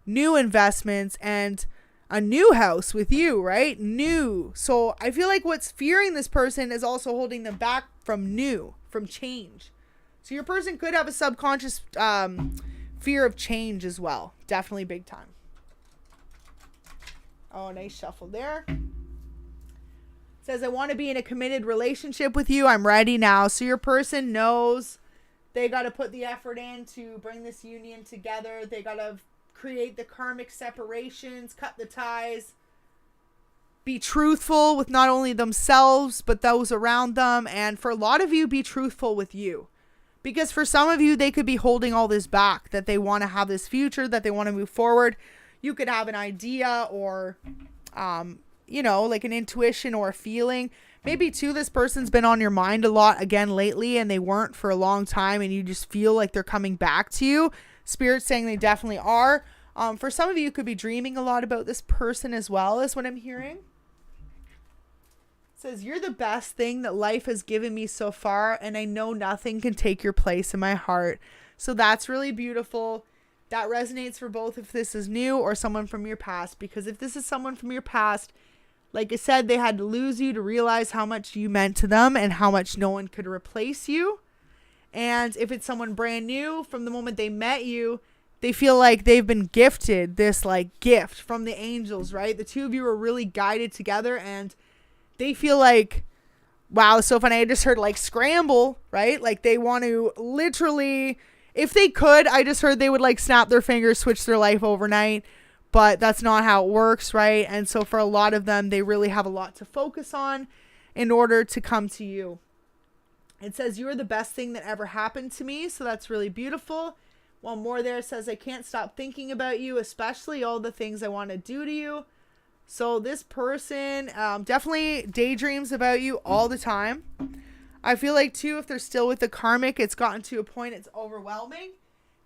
new investments, and a new house with you, right? New. So I feel like what's fearing this person is also holding them back from new, from change. So your person could have a subconscious fear of change as well. Definitely big time. Oh, nice shuffle there. It says, I want to be in a committed relationship with you. I'm ready now. So your person knows they got to put the effort in to bring this union together. They got to create the karmic separations, cut the ties, be truthful with not only themselves, but those around them. And for a lot of you, be truthful with you. Because for some of you, they could be holding all this back, that they want to have this future, that they want to move forward. You could have an idea or, like an intuition or a feeling. Maybe too, this person's been on your mind a lot again lately and they weren't for a long time and you just feel like they're coming back to you. Spirit's saying they definitely are. For some of you, could be dreaming a lot about this person as well, is what I'm hearing. It says, you're the best thing that life has given me so far, and I know nothing can take your place in my heart. So that's really beautiful. That resonates for both if this is new or someone from your past. Because if this is someone from your past, like I said, they had to lose you to realize how much you meant to them and how much no one could replace you. And if it's someone brand new, from the moment they met you, they feel like they've been gifted this gift from the angels, right? The two of you were really guided together and they feel like, wow, so funny. I just heard scramble, right? Like they want to literally, if they could, I just heard they would snap their fingers, switch their life overnight, but that's not how it works, right? And so for a lot of them, they really have a lot to focus on in order to come to you. It says, you're the best thing that ever happened to me. So that's really beautiful. One more there says, I can't stop thinking about you, especially all the things I want to do to you. So this person definitely daydreams about you all the time. I feel like too, if they're still with the karmic, it's gotten to a point it's overwhelming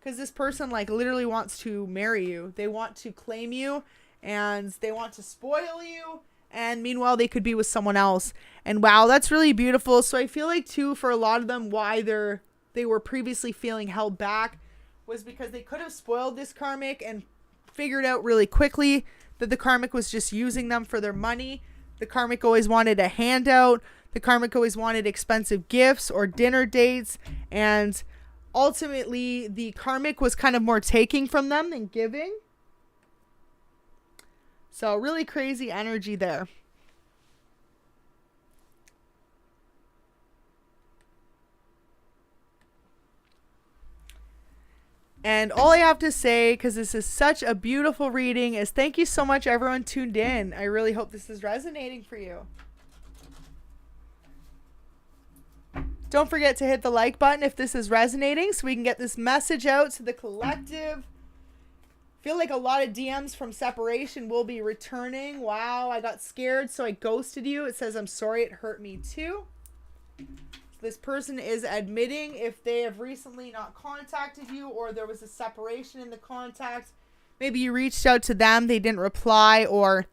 because this person literally wants to marry you. They want to claim you and they want to spoil you. And meanwhile, they could be with someone else. And wow, that's really beautiful. So I feel like too, for a lot of them, why they were previously feeling held back was because they could have spoiled this karmic and figured out really quickly that the karmic was just using them for their money. The karmic always wanted a handout. The karmic always wanted expensive gifts or dinner dates. And ultimately, the karmic was kind of more taking from them than giving. So really crazy energy there. And all I have to say, because this is such a beautiful reading, is thank you so much everyone tuned in. I really hope this is resonating for you. Don't forget to hit the like button if this is resonating so we can get this message out to the collective. Feel like a lot of DMs from separation will be returning. Wow, I got scared, so I ghosted you. It says, I'm sorry, it hurt me too. This person is admitting if they have recently not contacted you or there was a separation in the contact. Maybe you reached out to them, they didn't reply, or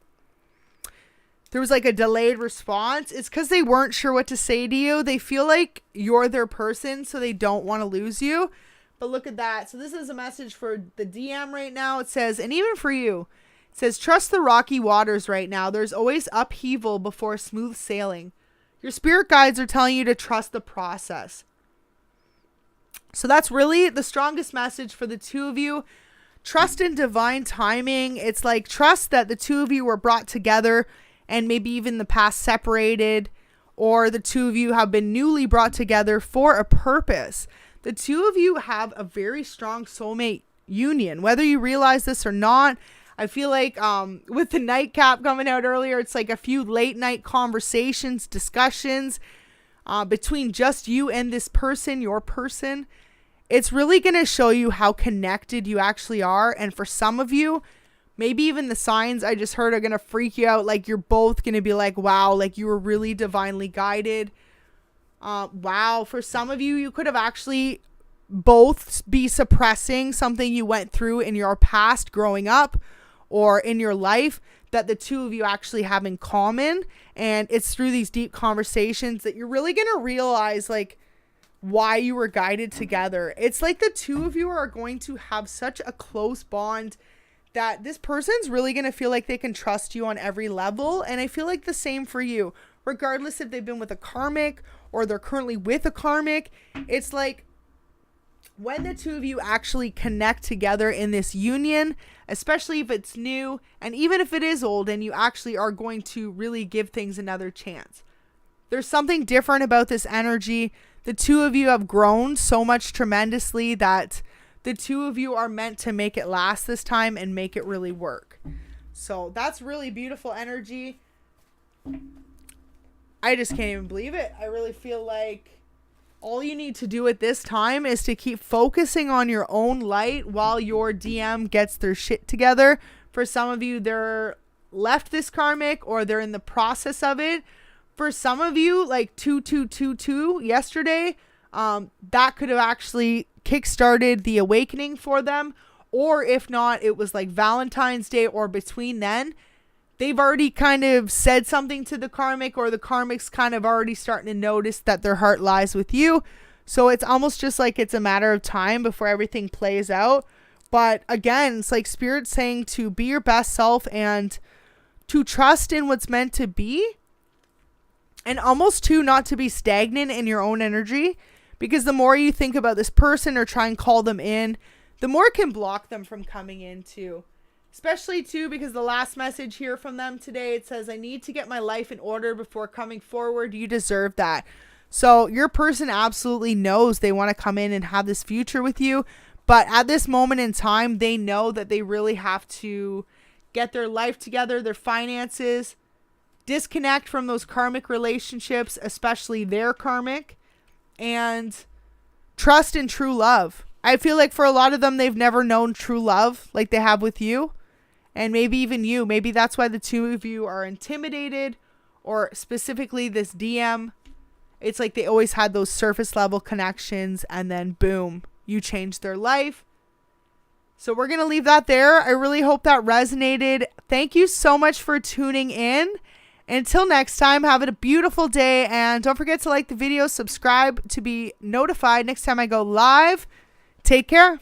there was a delayed response. It's because they weren't sure what to say to you. They feel like you're their person, so they don't want to lose you. But look at that. So this is a message for the DM right now. It says, and even for you, it says, trust the rocky waters right now. There's always upheaval before smooth sailing. Your spirit guides are telling you to trust the process. So that's really the strongest message for the two of you. Trust in divine timing. It's trust that the two of you were brought together and maybe even the past separated, or the two of you have been newly brought together for a purpose. The two of you have a very strong soulmate union, whether you realize this or not. I feel like with the nightcap coming out earlier, it's a few late night conversations, discussions between just you and this person, your person. It's really going to show you how connected you actually are. And for some of you, Maybe even the signs I just heard are going to freak you out. Like, you're both going to be like, wow, like you were really divinely guided. Wow. For some of you, you could have actually both be suppressing something you went through in your past growing up or in your life that the two of you actually have in common. And it's through these deep conversations that you're really going to realize like why you were guided together. It's like the two of you are going to have such a close bond that this person's really going to feel like they can trust you on every level. And I feel like the same for you, regardless if they've been with a karmic or they're currently with a karmic. It's like when the two of you actually connect together in this union, especially if it's new and even if it is old, and you actually are going to really give things another chance. There's something different about this energy. The two of you have grown so much tremendously that the two of you are meant to make it last this time and make it really work. So that's really beautiful energy. I just can't even believe it. I really feel like all you need to do at this time is to keep focusing on your own light while your DM gets their shit together. For some of you, they're left this karmic or they're in the process of it. For some of you, like 2222 yesterday, that could have actually kickstarted the awakening for them. Or if not, it was like Valentine's Day or between then. They've already kind of said something to the karmic, or the karmic's kind of already starting to notice that their heart lies with you. So it's almost just like it's a matter of time before everything plays out. But again, it's like Spirit saying to be your best self and to trust in what's meant to be. And almost to not to be stagnant in your own energy. Because the more you think about this person or try and call them in, the more it can block them from coming in too. Especially too, because the last message here from them today, it says, I need to get my life in order before coming forward. You deserve that. So your person absolutely knows they want to come in and have this future with you. But at this moment in time, they know that they really have to get their life together, their finances, disconnect from those karmic relationships, especially their karmic, and trust in true love. I feel like for a lot of them, they've never known true love like they have with you. And maybe even you. Maybe that's why the two of you are intimidated, or specifically this DM. It's like they always had those surface level connections and then boom, you changed their life. So we're going to leave that there. I really hope that resonated. Thank you so much for tuning in. Until next time, have a beautiful day. And don't forget to like the video, subscribe to be notified next time I go live. Take care.